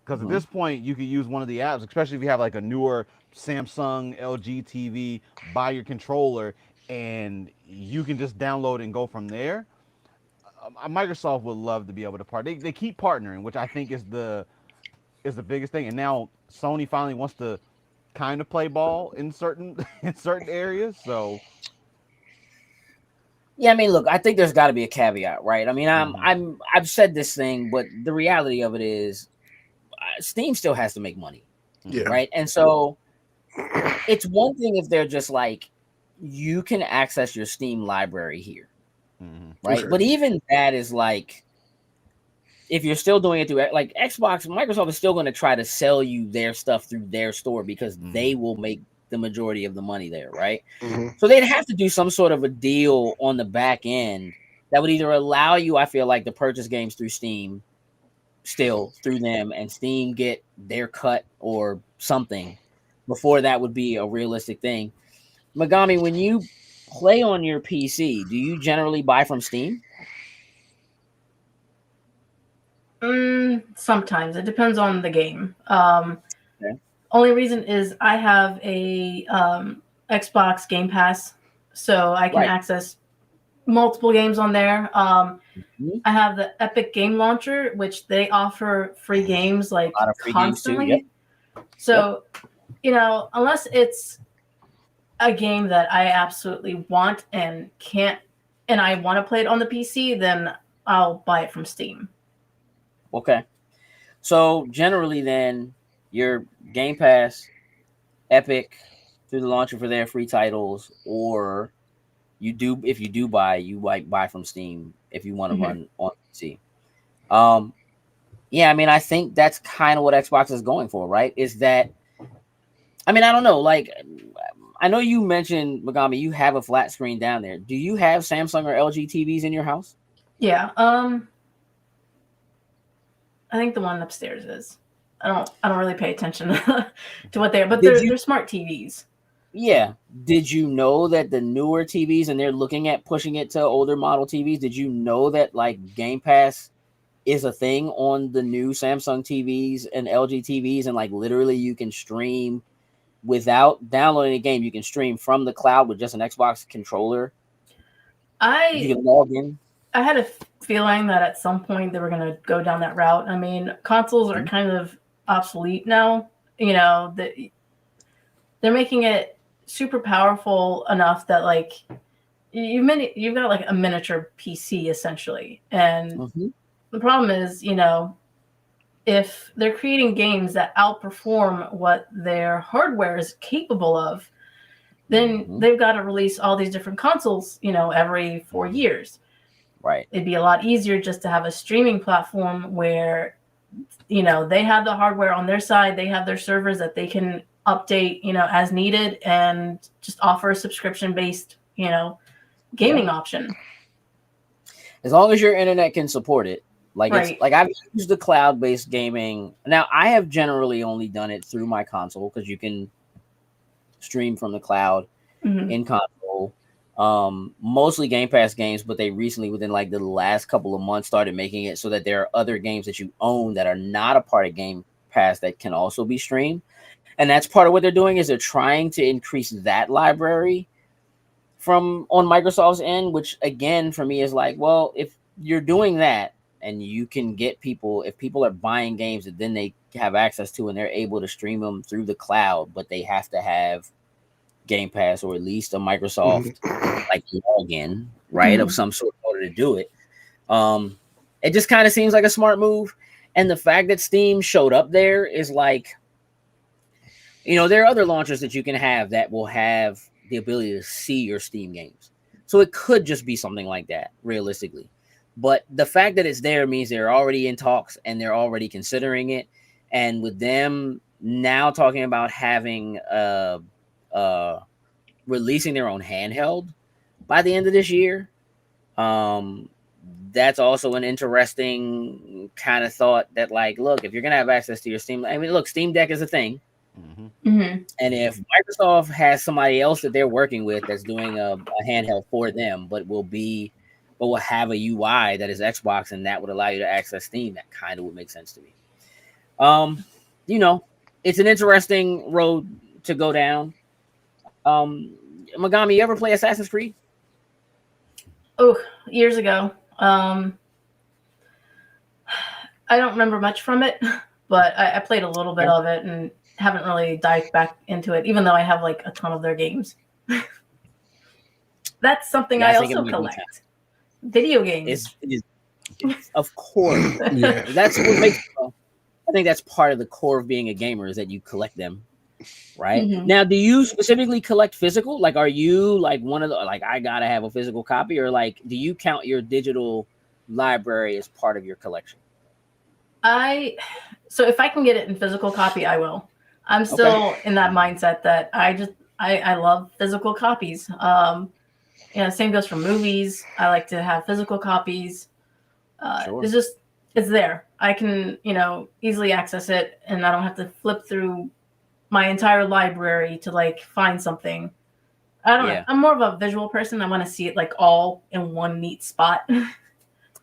because at this point you could use one of the apps, especially if you have like a newer Samsung, LG TV, buy your controller, and you can just download and go from there. Microsoft would love to be able to partner. They keep partnering, which I think is the biggest thing. And now Sony finally wants to kind of play ball in certain areas. So yeah, I mean, look, I think there's got to be a caveat, right? I mean, I've said this thing, but the reality of it is, Steam still has to make money, right? And so it's one thing if they're just like, you can access your Steam library here, right? But even that is like, if you're still doing it through like Xbox, Microsoft is still going to try to sell you their stuff through their store because they will make the majority of the money there, right? So they'd have to do some sort of a deal on the back end that would either allow you, I feel like, to purchase games through Steam still through them, and Steam get their cut or something before that would be a realistic thing. Megami, when you play on your PC, do you generally buy from Steam? Sometimes it depends on the game. Only reason is I have a Xbox Game Pass, so I can access multiple games on there. I have the Epic Game Launcher, which they offer free games like constantly. Games too, So, unless it's a game that I absolutely want and can't, and I want to play it on the PC, then I'll buy it from Steam. Okay. So generally then your Game Pass, Epic through the launcher for their free titles, or if you do buy, you buy from Steam if you want to run on PC. Yeah, I mean, I think that's kind of what Xbox is going for, right? Is that, I mean, I don't know, like, I know you mentioned, Megami, you have a flat screen down there. Do you have Samsung or LG TVs in your house? Yeah. I think the one upstairs is. I don't really pay attention to what they are, but they're smart TVs. Yeah. Did you know that the newer TVs, and they're looking at pushing it to older model TVs, did you know that like Game Pass is a thing on the new Samsung TVs and LG TVs, and like literally you can stream without downloading a game, you can stream from the cloud with just an Xbox controller? You can log in. I had a feeling that at some point they were going to go down that route. I mean, consoles are kind of obsolete now. They're making it super powerful enough that like you've got like a miniature PC essentially. And the problem is, if they're creating games that outperform what their hardware is capable of, then they've got to release all these different consoles, every 4 years. Right. It'd be a lot easier just to have a streaming platform where, they have the hardware on their side. They have their servers that they can update, as needed, and just offer a subscription-based, gaming option. As long as your internet can support it. Like Right. it's like I've used the cloud-based gaming. Now I have generally only done it through my console because you can stream from the cloud in console. Mostly Game Pass games, but they recently, within like the last couple of months, started making it so that there are other games that you own that are not a part of Game Pass that can also be streamed. And that's part of what they're doing, is they're trying to increase that library from on Microsoft's end, which again for me is like, well, if you're doing that and you can get people, if people are buying games that then they have access to and they're able to stream them through the cloud, but they have to have Game Pass or at least a Microsoft like login, right, of some sort in order to do it. It just kind of seems like a smart move. And the fact that Steam showed up there is like, there are other launchers that you can have that will have the ability to see your Steam games. So it could just be something like that, realistically. But the fact that it's there means they're already in talks and they're already considering it. And with them now talking about having releasing their own handheld by the end of this year, that's also an interesting kind of thought that, like, look, if you're going to have access to your Steam, I mean, look, Steam Deck is a thing. And if Microsoft has somebody else that they're working with that's doing a handheld for them, but will have a UI that is Xbox and that would allow you to access Steam, that kind of would make sense to me. It's an interesting road to go down. Megami, you ever play Assassin's Creed? Oh, years ago. I don't remember much from it, but I played a little bit of it and haven't really dived back into it, even though I have like a ton of their games. That's something I also collect. Video games. Of course. Yeah. That's what makes. I think that's part of the core of being a gamer, is that you collect them, right? Now, do you specifically collect physical? Like, are you like one of the, like, I gotta have a physical copy, or like, do you count your digital library as part of your collection? So if I can get it in physical copy, I will. I'm still in that mindset that I love physical copies. Same goes for movies. I like to have physical copies. Sure. It's there. I can, easily access it, and I don't have to flip through my entire library to like find something. I don't know. I'm more of a visual person. I want to see it like all in one neat spot.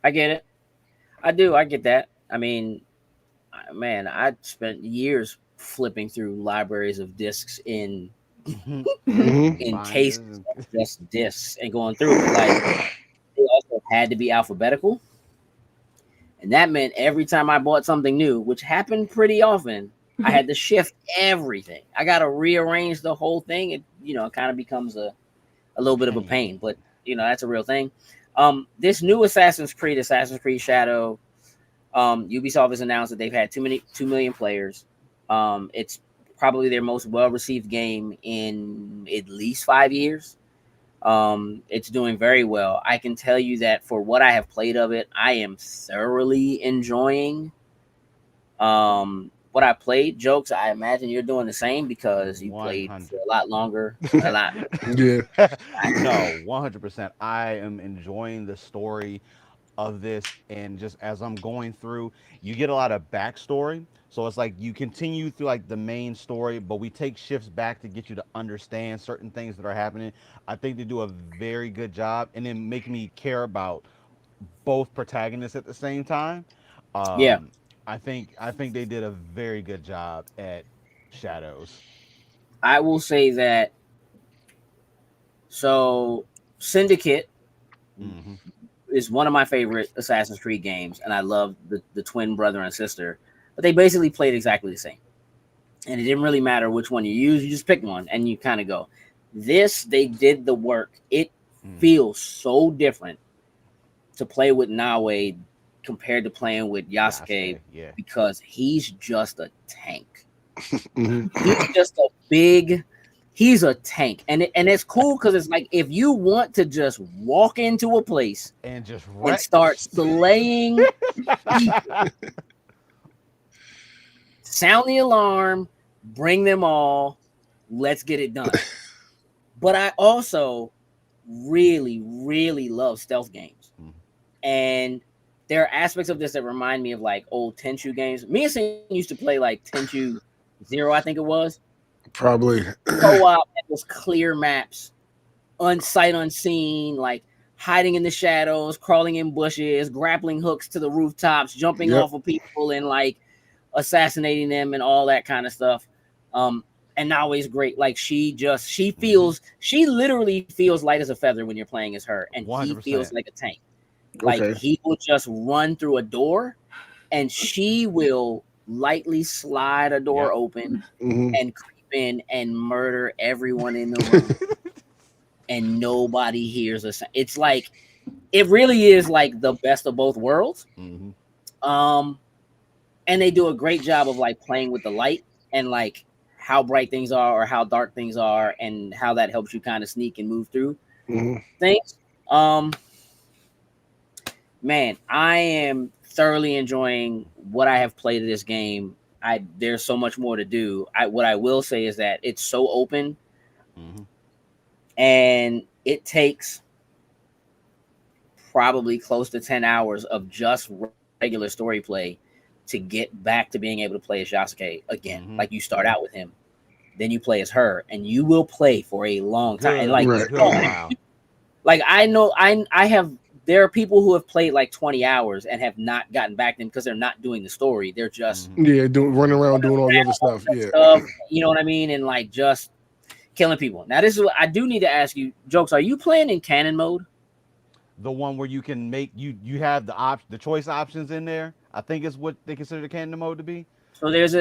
I get it. I do. I get that. I mean, man, I spent years flipping through libraries of discs in cases of just discs and going through it. Like, they also had to be alphabetical. And that meant every time I bought something new, which happened pretty often, I had to shift everything. I got to rearrange the whole thing. It kind of becomes a little bit of a pain, but that's a real thing. This new Assassin's Creed Shadow, Ubisoft has announced that they've had 2 million players. It's probably their most well-received game in at least 5 years. It's doing very well. I can tell you that for what I have played of it, I am thoroughly enjoying what I played. Jokes, I imagine you're doing the same because you 100. Played for a lot longer. A lot. Yeah. No, 100%. I am enjoying the story of this, and just as I'm going through, you get a lot of backstory. So it's like you continue through like the main story, but we take shifts back to get you to understand certain things that are happening. I think they do a very good job, and then make me care about both protagonists at the same time. I think they did a very good job at Shadows. I will say that. So Syndicate is one of my favorite Assassin's Creed games, and I love the twin brother and sister. But they basically played exactly the same. And it didn't really matter which one you use. You just pick one and you kind of go. This, they did the work. It feels so different to play with Nawe compared to playing with Yasuke. Because he's just a tank. He's a tank. And it's cool because it's like, if you want to just walk into a place and just start slaying sound the alarm, Bring them all. Let's get it done. But I also really, really love stealth games. And there are aspects of this that remind me of like old Tenchu games. Me and Sam used to play like Tenchu 0, I think it was. Probably. Co-op and those clear maps, sight unseen, like hiding in the shadows, crawling in bushes, grappling hooks to the rooftops, jumping off of people and like assassinating them and all that kind of stuff. And always great. Like she literally feels light as a feather when you're playing as her, and 100%. He feels like a tank. Like he will just run through a door, and she will lightly slide a door open and creep in and murder everyone in the room, and nobody hears us. It's like it really is like the best of both worlds. And they do a great job of like playing with the light and like how bright things are or how dark things are and how that helps you kind of sneak and move through things. Man, I am thoroughly enjoying what I have played of this game. There's so much more to do. What I will say is that it's so open, and it takes probably close to 10 hours of just regular story play to get back to being able to play as Yasuke again. Like you start out with him, then you play as her, and you will play for a long time. And like, like I know I have. There are people who have played like 20 hours and have not gotten back to them because they're not doing the story. They're just running around doing all the other stuff. You know what I mean? And like just killing people. Now this is what I do need to ask you, Jokes. Are you playing in canon mode? The one where you can make you have the choice options in there. I think is what they consider the canon mode to be. So there's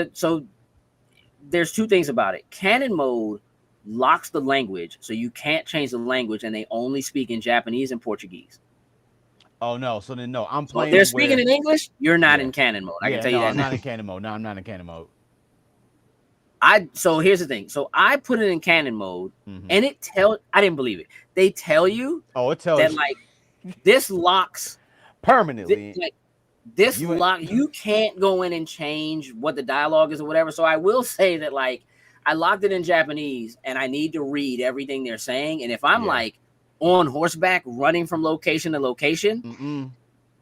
two things about it. Canon mode locks the language, so you can't change the language, and they only speak in Japanese and Portuguese. Oh no! So then no, I'm playing. So they're speaking in English. You're not in canon mode. I can tell you that. I'm not in canon mode. No, I'm not in canon mode. So here's the thing. So I put it in canon mode, and I didn't believe it. They tell you. Oh, it tells that you. Like this locks permanently. You can't go in and change what the dialogue is or whatever. So I will say that like I locked it in Japanese, and I need to read everything they're saying. And if I'm like on horseback running from location to location,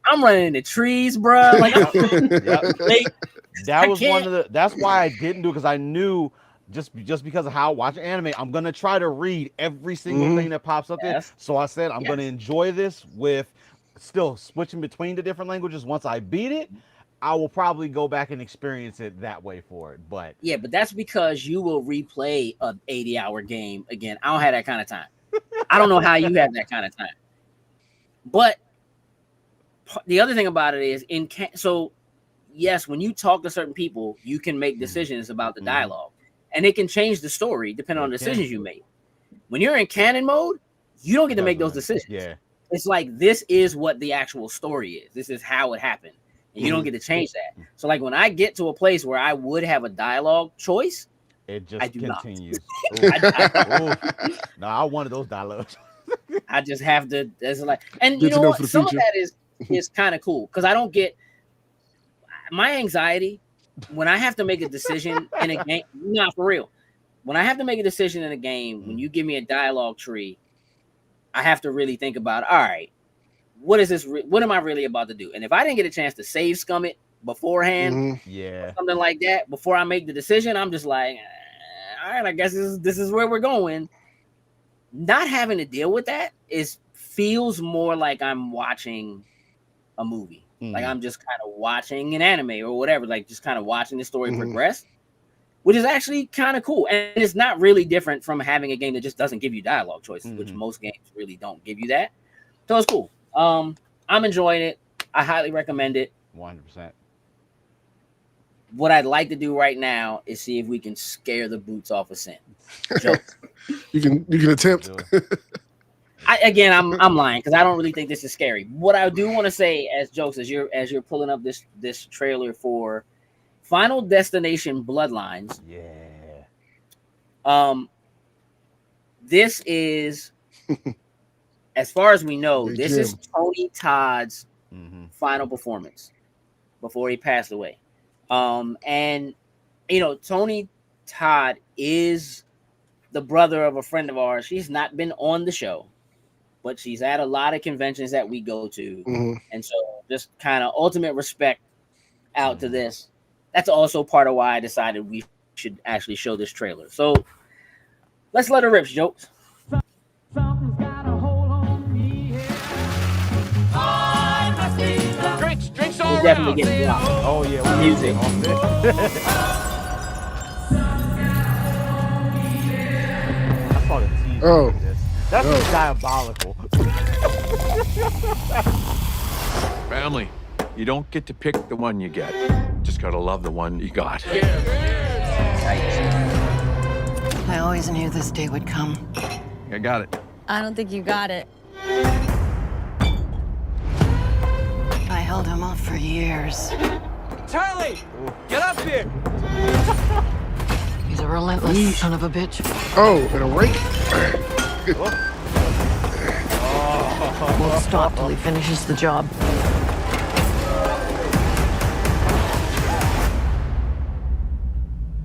I'm running into trees, bro. Like, that was one of the. That's why I didn't do it, because I knew just because of how watching anime, I'm gonna try to read every single thing that pops up there. So I said I'm gonna enjoy this with still switching between the different languages. Once I beat it, I will probably go back and experience it that way for it. But but that's because you will replay an 80-hour game again. I don't have that kind of time. I don't know how you have that kind of time. But the other thing about it is yes, when you talk to certain people, you can make decisions about the dialogue, and it can change the story depending on the decisions you make. When you're in canon mode, you don't get to make those decisions. Yeah, it's like this is what the actual story is. This is how it happened, and you don't get to change that. So, like when I get to a place where I would have a dialogue choice, it just continues. No, I wanted those dialogues. I just have to. That's like, and you know what? Some of that is kind of cool because I don't get my anxiety when I have to make a decision in a game. Not for real. When I have to make a decision in a game, when you give me a dialogue tree, I have to really think about. All right, what is this? What am I really about to do? And if I didn't get a chance to save scum it beforehand, something like that, before I make the decision, I'm just like, all right, I guess this is where we're going. Not having to deal with that feels more like I'm watching a movie. Like I'm just kind of watching an anime or whatever, like just kind of watching the story progress, which is actually kind of cool. And it's not really different from having a game that just doesn't give you dialogue choices, which most games really don't give you that. So it's cool. I'm enjoying it. I highly recommend it. 100%. What I'd like to do right now is see if we can scare the boots off of Sin. You can attempt. I'm lying because I don't really think this is scary. What I do want to say as Jokes, as you're pulling up this trailer for Final Destination Bloodlines. This is, as far as we know, this is Tony Todd's final performance before he passed away. And you know, Tony Todd is the brother of a friend of ours. She's not been on the show, but she's at a lot of conventions that we go to. Mm-hmm. And so just kind of ultimate respect out to this. That's also part of why I decided we should actually show this trailer. So let's let her rip, jokes. Something's got a hold on me. Drinks all We're definitely around. getting blocked. Oh yeah, we Music. I saw the teaser. Oh. For this. That's just diabolical. Family, you don't get to pick the one you get. Just gotta love the one you got. I always knew this day would come. I got it. I don't think you got it. I held him off for years. Charlie, get up here. He's a relentless son of a bitch. Oh, and a rake. Won't stop till he finishes the job.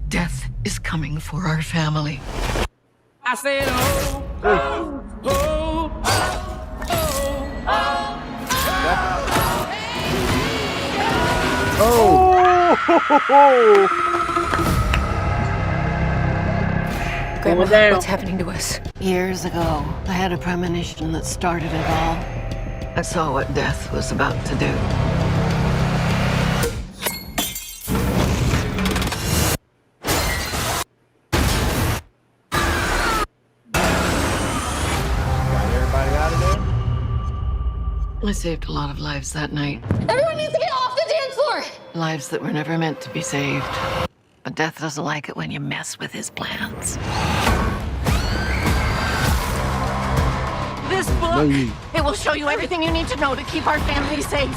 Death is coming for our family. I said, oh, oh, oh, Grandma, what's happening to us? Years ago, I had a premonition that started it all. I saw what death was about to do. Everybody out of there? I saved a lot of lives that night. Everyone needs to get off the dance floor! Lives that were never meant to be saved. But death doesn't like it when you mess with his plans. This book, No, you. it will show you everything you need to know to keep our family safe.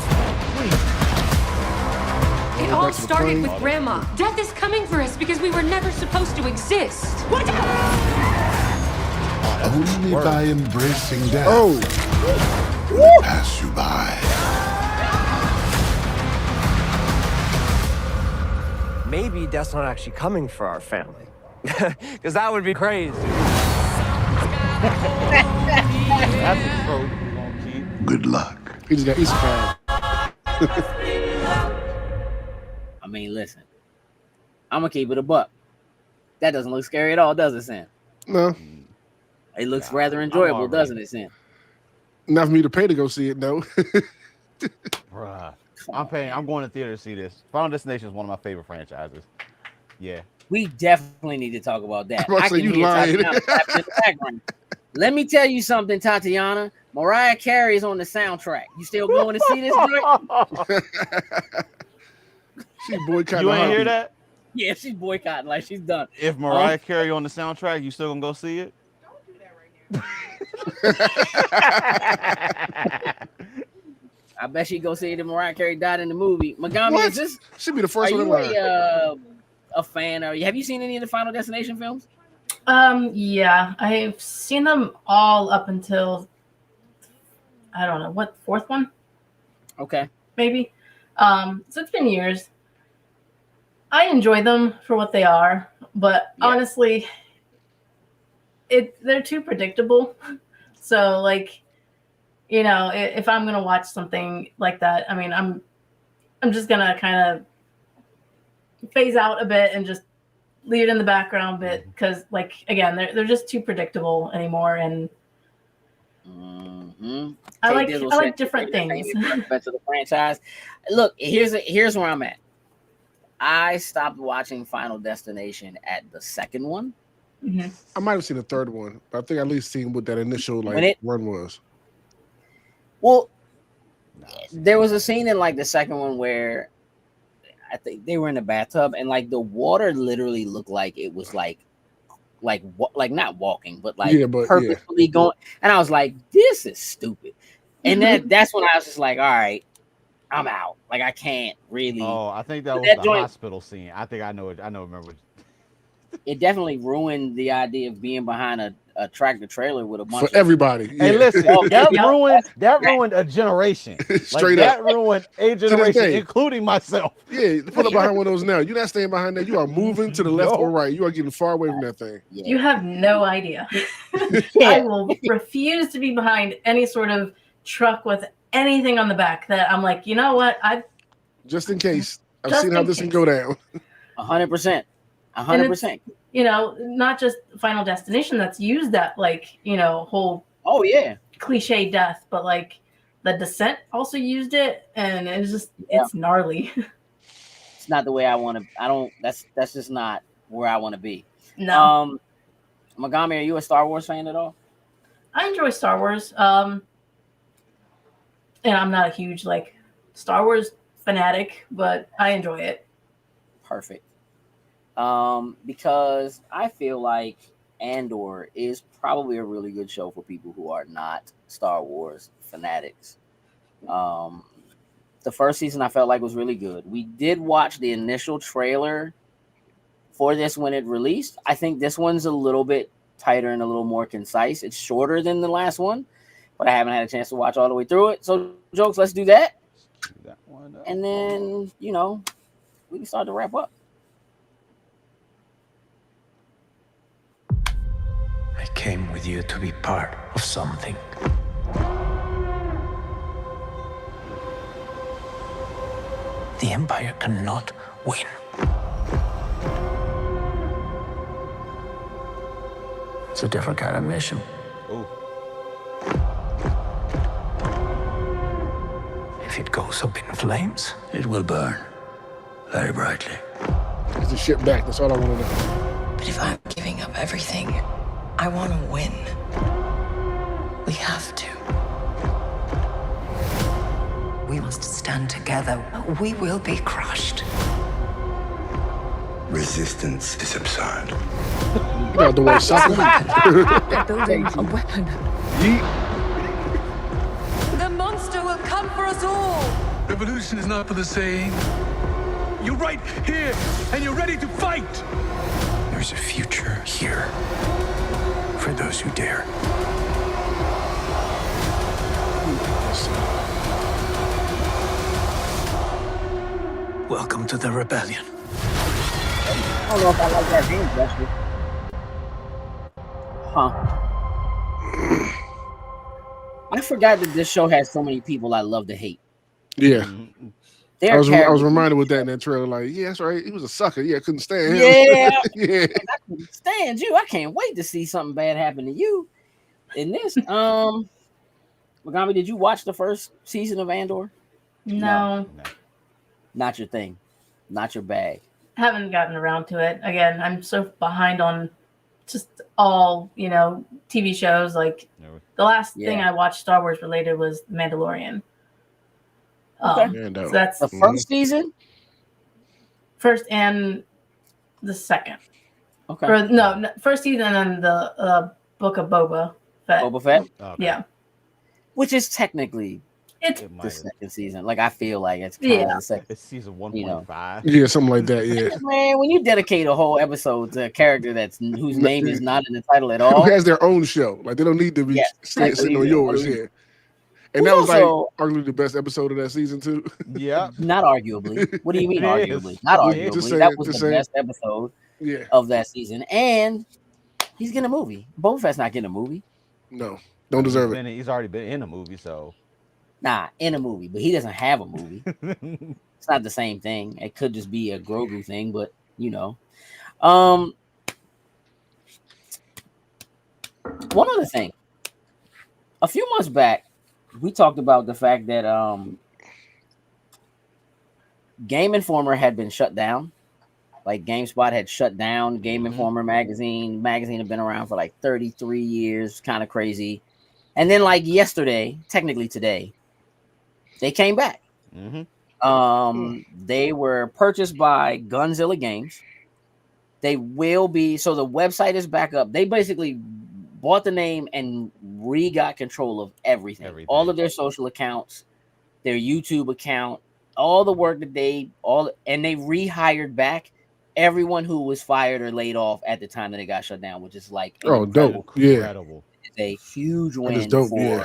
It all back to the started plane. with Grandma. Death is coming for us because we were never supposed to exist. Only by embracing death Oh. will it pass you by. Maybe Death's not actually coming for our family. Because that would be crazy. That's a trope we're gonna keep. Good luck. He just got Easter crab. I mean, listen, I'm gonna keep it a buck. That doesn't look scary at all, does it, Sam? No, It looks rather enjoyable, already- doesn't it, Sam? not for me to pay to go see it. No. Bruh. I'm paying. I'm going to theater to see this. Final Destination is one of my favorite franchises. Yeah. We definitely need to talk about that. I'm about to I say, can you hear lying. Tatiana clapping in the background. Let me tell you something, Tatiana. Mariah Carey is on the soundtrack. You still going to see this joint? She boycotted. You ain't hear that? Yeah, she's boycotting like she's done. If Mariah Carey on the soundtrack, you still gonna go see it? I bet she go see it if Mariah Carey died in the movie. Megami, What? is this? She'd be the Are first one in you line. a fan? Or have you seen any of the Final Destination films? Yeah, I've seen them all up until I don't know what fourth one, Okay. maybe. So it's been years. I enjoy them for what they are, but Yeah. honestly, they're too predictable. So like, you know, if I'm gonna watch something like that, I mean, I'm just gonna kind of phase out a bit and just leave it in the background a bit because, like, again, they're just too predictable anymore, and Mm-hmm. I like different things. Aspects of the franchise. Look, here's where I'm at. I stopped watching Final Destination at the second one. Mhm. I might have seen the third one, but I think I at least seen what that initial When it- run was. Well, there was a scene in like the second one where I think they were in a bathtub and like the water literally looked like it was like not walking, but like Yeah, but purposefully going. And I was like, this is stupid. And that's when I was just like, all right, I'm out. Like I can't really. Oh, I think that was That the joint- hospital scene. I think I know it. I know. Remember. It definitely ruined the idea of being behind a a tractor trailer with a bunch for everybody. Hey, Yeah. listen, that Yep. ruined a generation. Straight that up. ruined a this generation, day. including myself. Yeah, pull up behind one of those now. You're not staying behind that. You are moving to the left or Nope. right. You are getting far away from that thing. You have no idea. Yeah. I will refuse to be behind any sort of truck with anything on the back that I'm like, you know what? Just in case. I've Just seen how in this can case. go down. 100%. And it's, 100%. you know, not just Final Destination that's used that, like, you know, whole Oh yeah. cliche death, but like the Descent also used it, and it's just Yeah. it's gnarly. It's not the way I want to. I don't. That's just not where I want to be. No. Megami, are you a Star Wars fan at all? I enjoy Star Wars. And I'm not a huge like Star Wars fanatic, but I enjoy it. Perfect. Because I feel like Andor is probably a really good show for people who are not Star Wars fanatics. The first season I felt like was really good. We did watch the initial trailer for this when it released. I think this one's a little bit tighter and a little more concise. It's shorter than the last one, but I haven't had a chance to watch all the way through it. So, jokes, let's do that. And then, you know, we can start to wrap up. I came with you to be part of something. The Empire cannot win. It's a different kind of mission. If it goes up in flames, it will burn very brightly. Get the shit back. That's all I want to know. But if I'm giving up everything, I want to win. We have to. We must stand together. We will be crushed. Resistance is absurd. You know the way something. They're building a weapon. The monster will come for us all. Revolution is not for the same. You're right here, and you're ready to fight. There's a future here for those who dare. Welcome to the rebellion. I don't know if I like that game, Justin. I forgot that this show has so many people I love to hate. Yeah. Their I was characters- reminded with that in that trailer. Like, yeah, that's right. He was a sucker. Yeah, I couldn't stand him. Yeah. Yeah. Like, I couldn't stand you. I can't wait to see something bad happen to you in this. Megami, did you watch the first season of Andor? No. Not your thing. Not your bag. Haven't gotten around to it. Again, I'm so behind on just all, you know, TV shows. Like the last thing I watched Star Wars related was Mandalorian. So that's the first season? First and the second. Okay. Or, no, first season and then the Book of Boba Fett. Boba Fett? Yeah. Which is technically it's the second season. Like, I feel like it's kind of the second. It's season 1.5. Yeah, something like that. Yeah. Man, when you dedicate a whole episode to a character whose name is not in the title at all, Who has their own show. Like, they don't need to be sitting on yours here. And that was also, like arguably the best episode of that season too. Yeah. Not arguably. What do you mean It arguably? is. Not Yeah, arguably. just That saying, was just the saying. best episode of that season. And he's getting a movie. Boba Fett's not getting a movie. No. Don't deserve it. He's already been in a movie, so. Nah, in a movie, but he doesn't have a movie. It's not the same thing. It could just be a Grogu thing, but you know. One other thing. A few months back, we talked about the fact that Game Informer had been shut down. Like GameSpot had shut down Game Informer magazine. Magazine had been around for like 33 years, kind of crazy. And then like yesterday, technically today, they came back. They were purchased by Gunzilla Games. They will be, so the website is back up. They basically bought the name and got control of everything. All of their social accounts, their YouTube account, all the work that and they rehired back everyone who was fired or laid off at the time that it got shut down, which is like dope. Yeah. Incredible. It's a huge That is win dope, for yeah.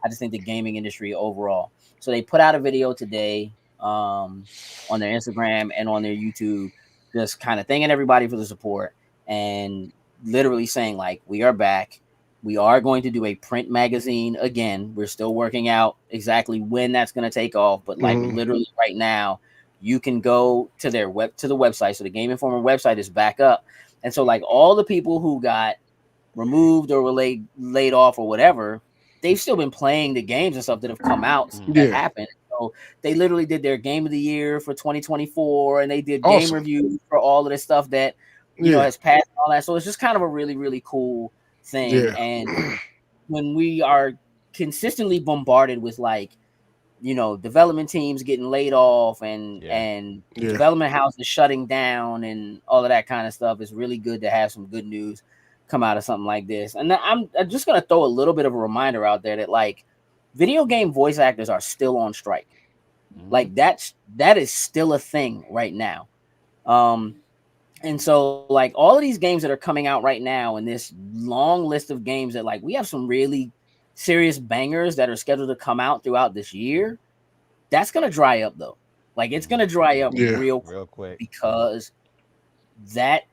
I just think the gaming industry overall. So they put out a video today on their Instagram and on their YouTube, just kind of thanking everybody for the support and literally saying like, we are back. We are going to do a print magazine again. We're still working out exactly when that's going to take off, but like literally right now, you can go to their website. So the Game Informer website is back up, and so like all the people who got removed or were laid off or whatever, they've still been playing the games and stuff that have come out that happened. So they literally did their game of the year for 2024, and they did game reviews for all of this stuff that you know has passed and all that. So it's just kind of a really, really cool thing. And when we are consistently bombarded with like, you know, development teams getting laid off and development houses shutting down and all of that kind of stuff, it's really good to have some good news come out of something like this. And I'm just gonna throw a little bit of a reminder out there that like video game voice actors are still on strike. Like that is still a thing right now. And so like all of these games that are coming out right now and this long list of games that like we have some really serious bangers that are scheduled to come out throughout this year, that's gonna dry up though. Like it's gonna dry up real quick because that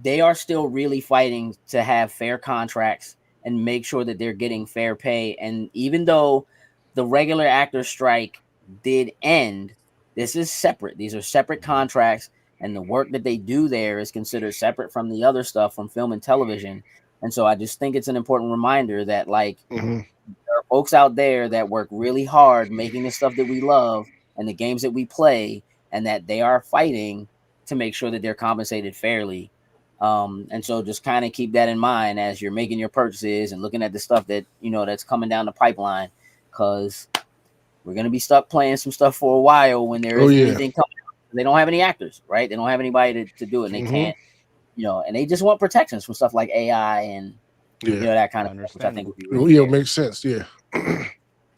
they are still really fighting to have fair contracts and make sure that they're getting fair pay. And even though the regular actor strike did end, this is separate. These are separate contracts, and the work that they do there is considered separate from the other stuff from film and television. And so I just think it's an important reminder that like there are folks out there that work really hard making the stuff that we love and the games that we play, and that they are fighting to make sure that they're compensated fairly. And so just kind of keep that in mind as you're making your purchases and looking at the stuff that, you know, that's coming down the pipeline, because we're going to be stuck playing some stuff for a while when there isn't anything coming out. They don't have any actors, right? They don't have anybody to do it, and they can't, you know, and they just want protections from stuff like AI and you know, that kind of stuff, which I think would be really it makes sense. So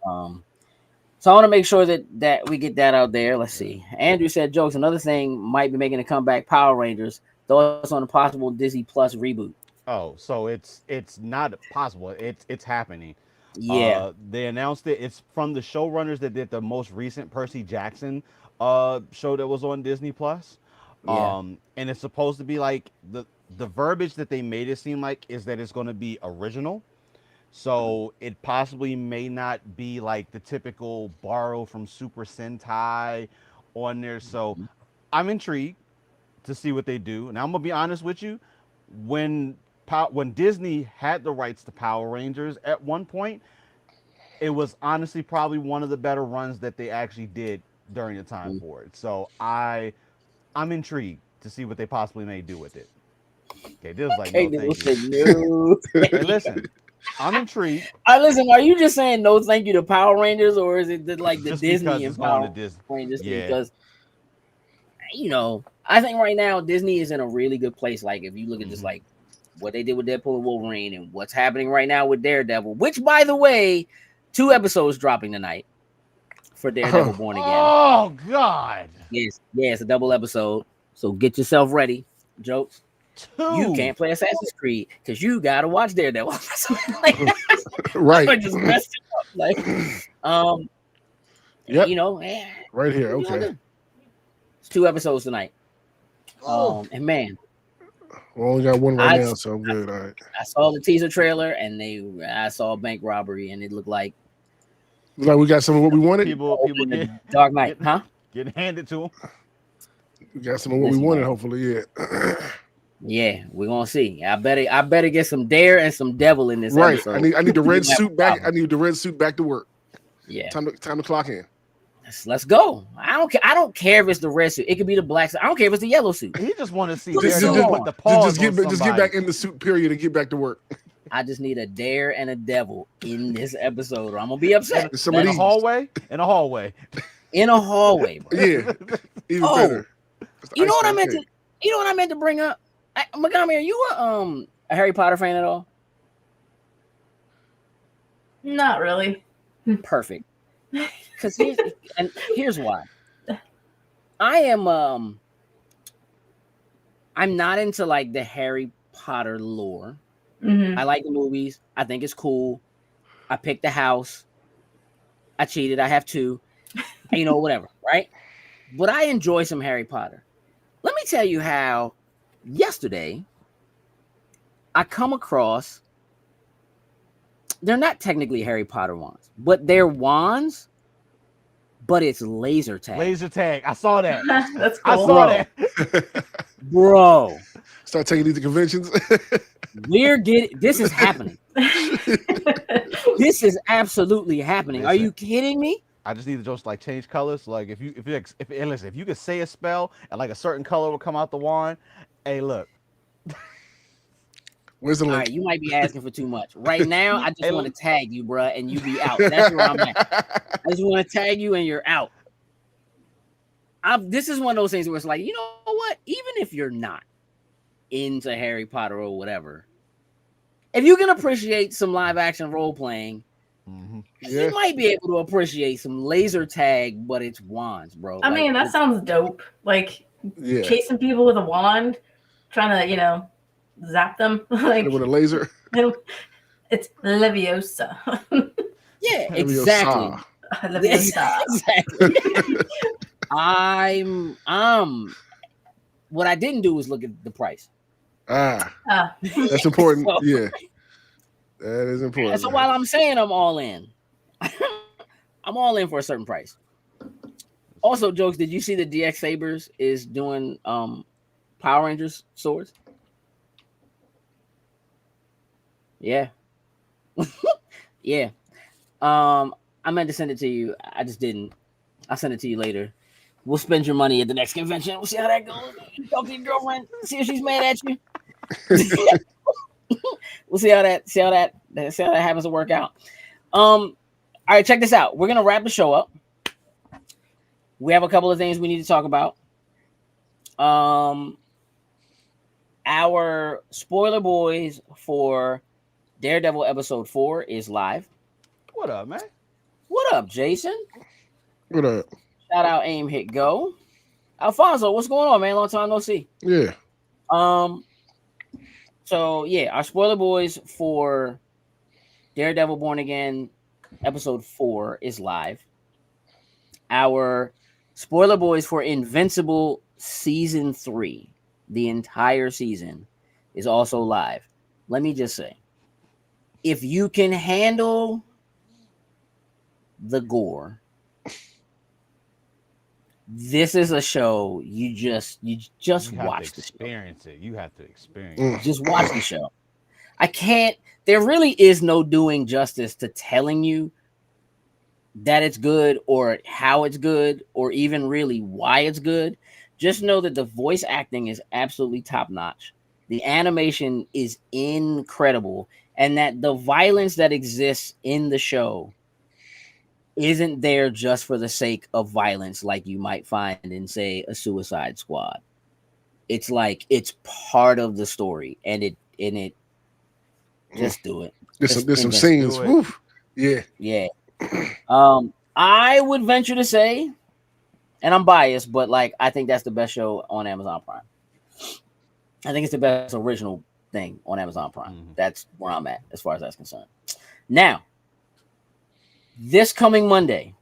I want to make sure that we get that out there. Let's see. Andrew said, jokes. Another thing might be making a comeback, Power Rangers. Thoughts on a possible Disney Plus reboot? Oh, so it's not possible. It's happening. Yeah. They announced it. It's from the showrunners that did the most recent Percy Jackson show that was on Disney Plus. And it's supposed to be like the verbiage that they made it seem like is that it's going to be original. So it possibly may not be like the typical borrow from Super Sentai on there. So I'm intrigued to see what they do. And I'm gonna be honest with you, when Disney had the rights to Power Rangers at one point, it was honestly probably one of the better runs that they actually did during the time for it. So I'm intrigued to see what they possibly may do with it. Okay, this is like no thank you. Hey, listen, I'm intrigued. Listen, are you just saying no thank you to Power Rangers, or is it like the just Disney and Power Rangers? Because you know, I think right now Disney is in a really good place. Like if you look at just like what they did with Deadpool and Wolverine and what's happening right now with Daredevil, which by the way, 2 episodes dropping tonight for Daredevil Born Again. Oh God. Yes, it's a double episode. So get yourself ready, jokes. 2. You can't play Assassin's Creed because you gotta watch Daredevil. Like, right. I just messed it up. Like, you know, right here. Okay. It's 2 episodes tonight. And man, we only got one right now, so I'm good. All right. I saw the teaser trailer and I saw a bank robbery and it looked like we got some of what we wanted. People get Dark Knight, huh? Getting handed to them. We got some of what we wanted, hopefully, Yeah, we're gonna see. I better get some Dare and some Devil in this episode. I need the red suit back. I need the red suit back to work. Yeah. Time to clock in. Let's go. I don't care if it's the red suit. It could be the black suit. I don't care if it's the yellow suit. He just want to see just get back in the suit period and get back to work. I just need a Dare and a Devil in this episode, or I'm gonna be upset. In a hallway. In a hallway, bro. Yeah, even better. You know what I meant to? You know what I meant to bring up? Megami, are you a Harry Potter fan at all? Not really. Perfect. Because here's why. I am I'm not into like the Harry Potter lore. Mm-hmm. I like the movies. I think it's cool. I picked the house. I cheated. I have 2. You know, whatever, right? But I enjoy some Harry Potter. Let me tell you how yesterday I come across, they're not technically Harry Potter wands, but they're wands, but it's laser tag. Laser tag. I saw that. That's cool. I saw that. Bro. Start taking these to conventions. This is happening. This is absolutely happening. Are you kidding me? I just need to just like change colors. Like if you could say a spell and like a certain color will come out the wand, hey, look. Where's the link? All right, you might be asking for too much. Right now, I just want to tag you, bro, and you be out. That's where I'm at. I just want to tag you and you're out. This is one of those things where it's like, you know what? Even if you're not into Harry Potter or whatever, if you can appreciate some live action role playing, you might be able to appreciate some laser tag, but it's wands, bro. I mean, that sounds dope. Like chasing people with a wand, trying to, zap them like with a laser. It's Leviosa. Yeah, exactly. Leviosa. Exactly. What I didn't do was look at the price. That's important. Yeah, that is important. So while I'm saying I'm all in, I'm all in for a certain price. Also, jokes. Did you see the DX Sabers is doing Power Rangers swords? Yeah. Yeah. I meant to send it to you. I just didn't. I'll send it to you later. We'll spend your money at the next convention. We'll see how that goes. Talk to your girlfriend. See if she's mad at you. We'll see how that happens to work out. All right, check this out. We're gonna wrap the show up. We have a couple of things we need to talk about. Our spoiler boys for Daredevil episode 4 is live. What up, man? What up, Jason? What up? Shout out Aim Hit Go. Alfonso, what's going on, man? Long time no see. Yeah. So yeah, our spoiler boys for Daredevil Born Again episode 4 is live. Our spoiler boys for Invincible season 3, the entire season, is also live. Let me just say, if you can handle the gore, this is a show you just watch the experience it. You have to experience it. Just watch the show. There really is no doing justice to telling you that it's good or how it's good or even really why it's good. Just know that the voice acting is absolutely top notch. The animation is incredible, and that the violence that exists in the show isn't there just for the sake of violence like you might find in, say, a Suicide Squad. It's like it's part of the story, and it just do it. There's some scenes. Woof. Yeah. Yeah. I would venture to say, and I'm biased, but like I think that's the best show on Amazon Prime. I think it's the best original thing on Amazon Prime. That's where I'm at as far as that's concerned. Now, this coming Monday,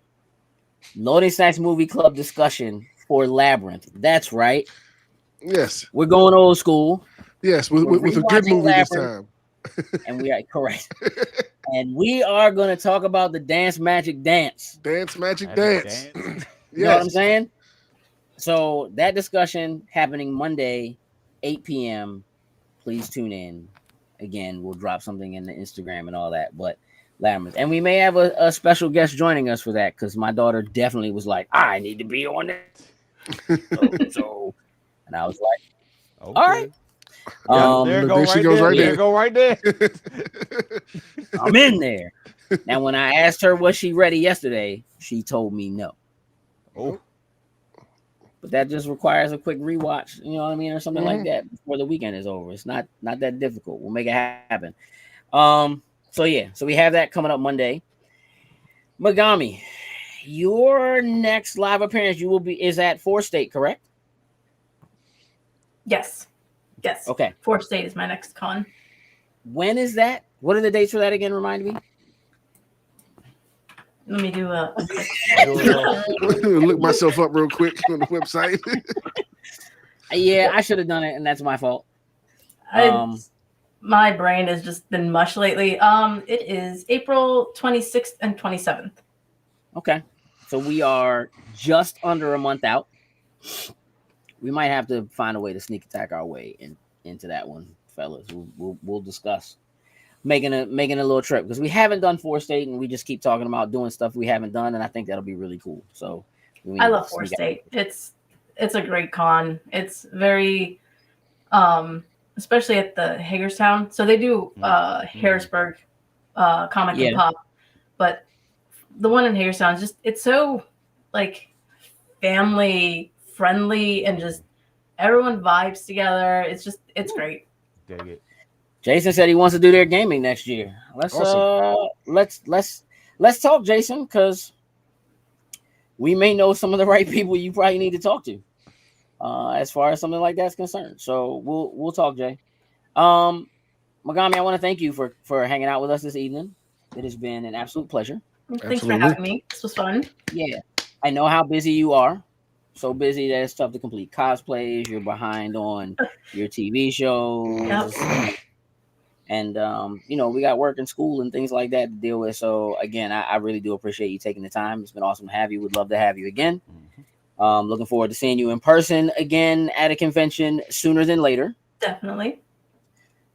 Loading Snacks Movie Club discussion for Labyrinth. That's right. Yes. We're going old school. Yes, with a good movie Labyrinth, this time. And we are correct. And we are going to talk about the Dance Magic Dance. Dance Magic Dance. You know what I'm saying? So that discussion happening Monday, 8 p.m. Please tune in. Again, we'll drop something in the Instagram and all that. But Labyrinth. And we may have a special guest joining us for that, because my daughter definitely was like, I need to be on it. And I was like, all right. There she goes right there. I'm in there. Now, when I asked her was she ready yesterday, she told me no. Oh. But that just requires a quick rewatch, you know what I mean, or something like that before the weekend is over. It's not that difficult. We'll make it happen. So we have that coming up Monday. Megami, your next live appearance is at 4 State, correct? Yes. Yes. Okay. 4th State is my next con. When is that? What are the dates for that again? Remind me. Let me do a look myself up real quick on the website. Yeah, I should have done it, and that's my fault. My brain has just been mush lately. It is April 26th and 27th. Okay. So we are just under a month out. We might have to find a way to sneak attack our way into that one, fellas. We'll discuss making a little trip because we haven't done 4th State and we just keep talking about doing stuff we haven't done, and I think that'll be really cool. So I love 4th State. It's a great con. It's very especially at the Hagerstown. So they do Harrisburg comic and pop, but the one in Hagerstown is just, it's so like family friendly and just everyone vibes together. It's great. Dig it. Jason said he wants to do their gaming next year. Let's talk, Jason, because we may know some of the right people you probably need to talk to as far as something like that's concerned. So we'll talk, Jay. Megami, I want to thank you for hanging out with us this evening. It has been an absolute pleasure. Thanks for having me. This was fun. Yeah, I know how busy you are. So busy that it's tough to complete cosplays. You're behind on your TV shows. Yep. And, we got work and school and things like that to deal with. So, again, I really do appreciate you taking the time. It's been awesome to have you. Would love to have you again. Looking forward to seeing you in person again at a convention sooner than later. Definitely.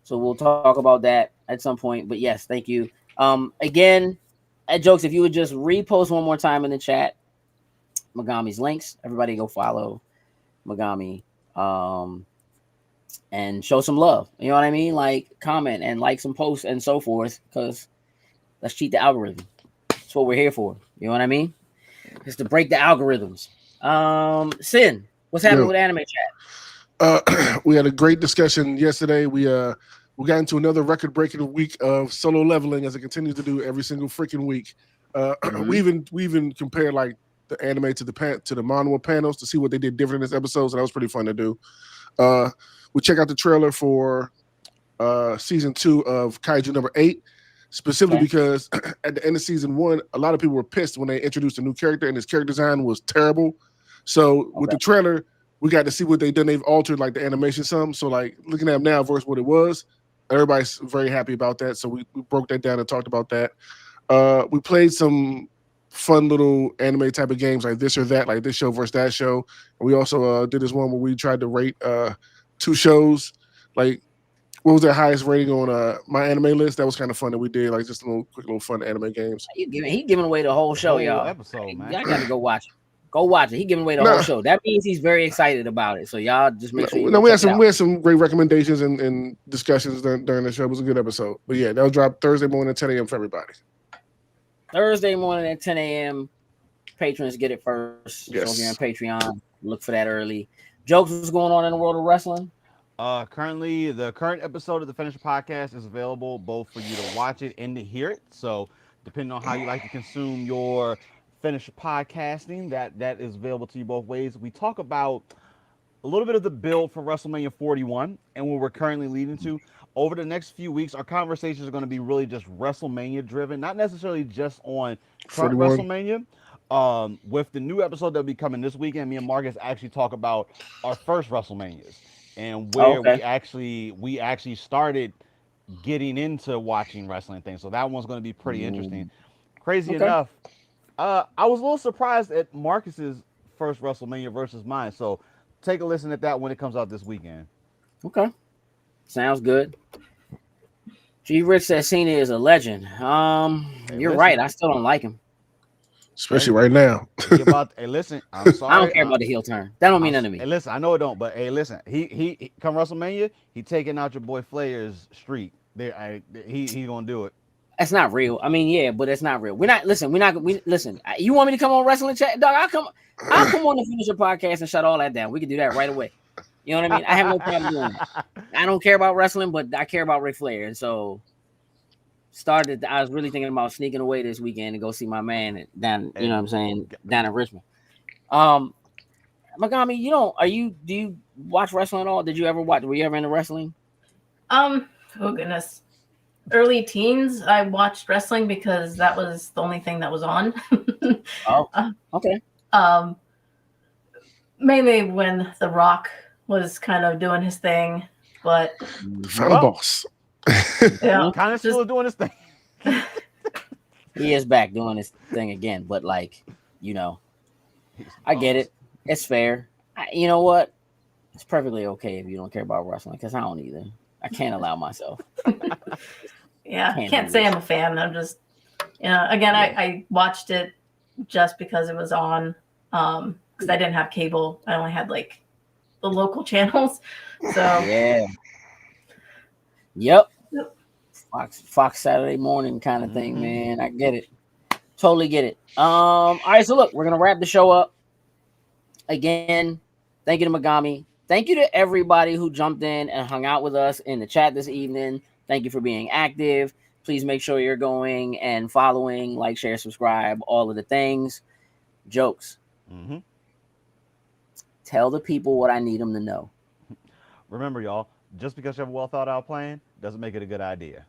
So we'll talk about that at some point. But, yes, thank you. Again, at Jokes, if you would just repost one more time in the chat, Megami's links. Everybody go follow Megami. And show some love. You know what I mean? Like, comment and like some posts and so forth, because let's cheat the algorithm. That's what we're here for. You know what I mean? It's to break the algorithms. Sin, what's happening with Anime Chat? We had a great discussion yesterday. We got into another record-breaking week of solo leveling, as it continues to do every single freaking week. We even compared like the anime to the manga panels to see what they did different in this episode. So that was pretty fun to do. We check out the trailer for season 2 of Kaiju number 8, specifically because at the end of season 1, a lot of people were pissed when they introduced a new character and his character design was terrible. So with the trailer, we got to see what they've done. They've altered like the animation some. So like looking at them now versus what it was, everybody's very happy about that. So we broke that down and talked about that. We played some fun little anime type of games like this or that, like this show versus that show. And we also did this one where we tried to rate 2 shows, like what was their highest rating on my anime list. That was kind of fun that we did, like just quick little fun anime games. He giving away the whole show, y'all. Episode, man. Y'all got to go watch it. Go watch it. He giving away the whole show. That means he's very excited about it. So y'all just make sure. We had some great recommendations and discussions during the show. It was a good episode. But yeah, that'll drop Thursday morning at 10 a.m. for everybody. Thursday morning at 10 a.m. Patrons get it first. Yes. So if you're on Patreon, look for that early. Jokes, what's going on in the world of wrestling? Currently, the current episode of the Finisher Podcast is available both for you to watch it and to hear it. So, depending on how you like to consume your Finisher Podcasting, that is available to you both ways. We talk about a little bit of the build for WrestleMania 41 and what we're currently leading to. Over the next few weeks, our conversations are going to be really just WrestleMania driven, not necessarily just on current 41. WrestleMania. With the new episode that'll be coming this weekend, me and Marcus actually talk about our first WrestleManias and where we actually started getting into watching wrestling things. So that one's going to be pretty interesting. Crazy enough, I was a little surprised at Marcus's first WrestleMania versus mine. So take a listen at that when it comes out this weekend. Okay. Sounds good. G. Rich says Cena is a legend. You're right. I still don't like him. Especially right now. Hey, listen, I'm sorry. I don't care about the heel turn. That don't mean nothing to me. Hey, listen, I know it don't, but hey, listen, he come WrestleMania, he taking out your boy Flair's streak. He gonna do it. That's not real. I mean, yeah, but it's not real. Listen. You want me to come on Wrestling Chat, dog? I'll come on the Finisher Podcast and shut all that down. We can do that right away. You know what I mean? I have no problem doing that. I don't care about wrestling, but I care about Ric Flair, and so I was really thinking about sneaking away this weekend to go see my man down. You know what I'm saying? Down in Richmond. Megami, do you watch wrestling at all? Did you ever watch? Were you ever into wrestling? Oh goodness. Early teens, I watched wrestling because that was the only thing that was on. Okay. Mainly when The Rock was kind of doing his thing, but Final boss. Yeah, kind of still doing his thing. He is back doing his thing again, but like, I get it. It's fair. You know what? It's perfectly okay if you don't care about wrestling, because I don't either. I can't allow myself. Yeah, can't say I'm a fan. I'm just, again, I watched it just because it was on, because I didn't have cable. I only had like the local channels. So yeah. Yep. Fox Saturday morning kind of thing, man. I get it. Totally get it. All right, so look, we're gonna wrap the show up. Again, thank you to Megami. Thank you to everybody who jumped in and hung out with us in the chat this evening. Thank you for being active. Please make sure you're going and following, like, share, subscribe, all of the things. Jokes. Tell the people what I need them to know. Remember, y'all, just because you have a well thought out plan doesn't make it a good idea.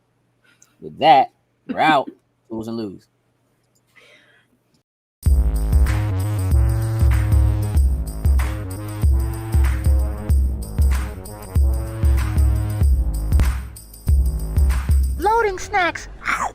With that, we're out. Lose and lose. Loading snacks.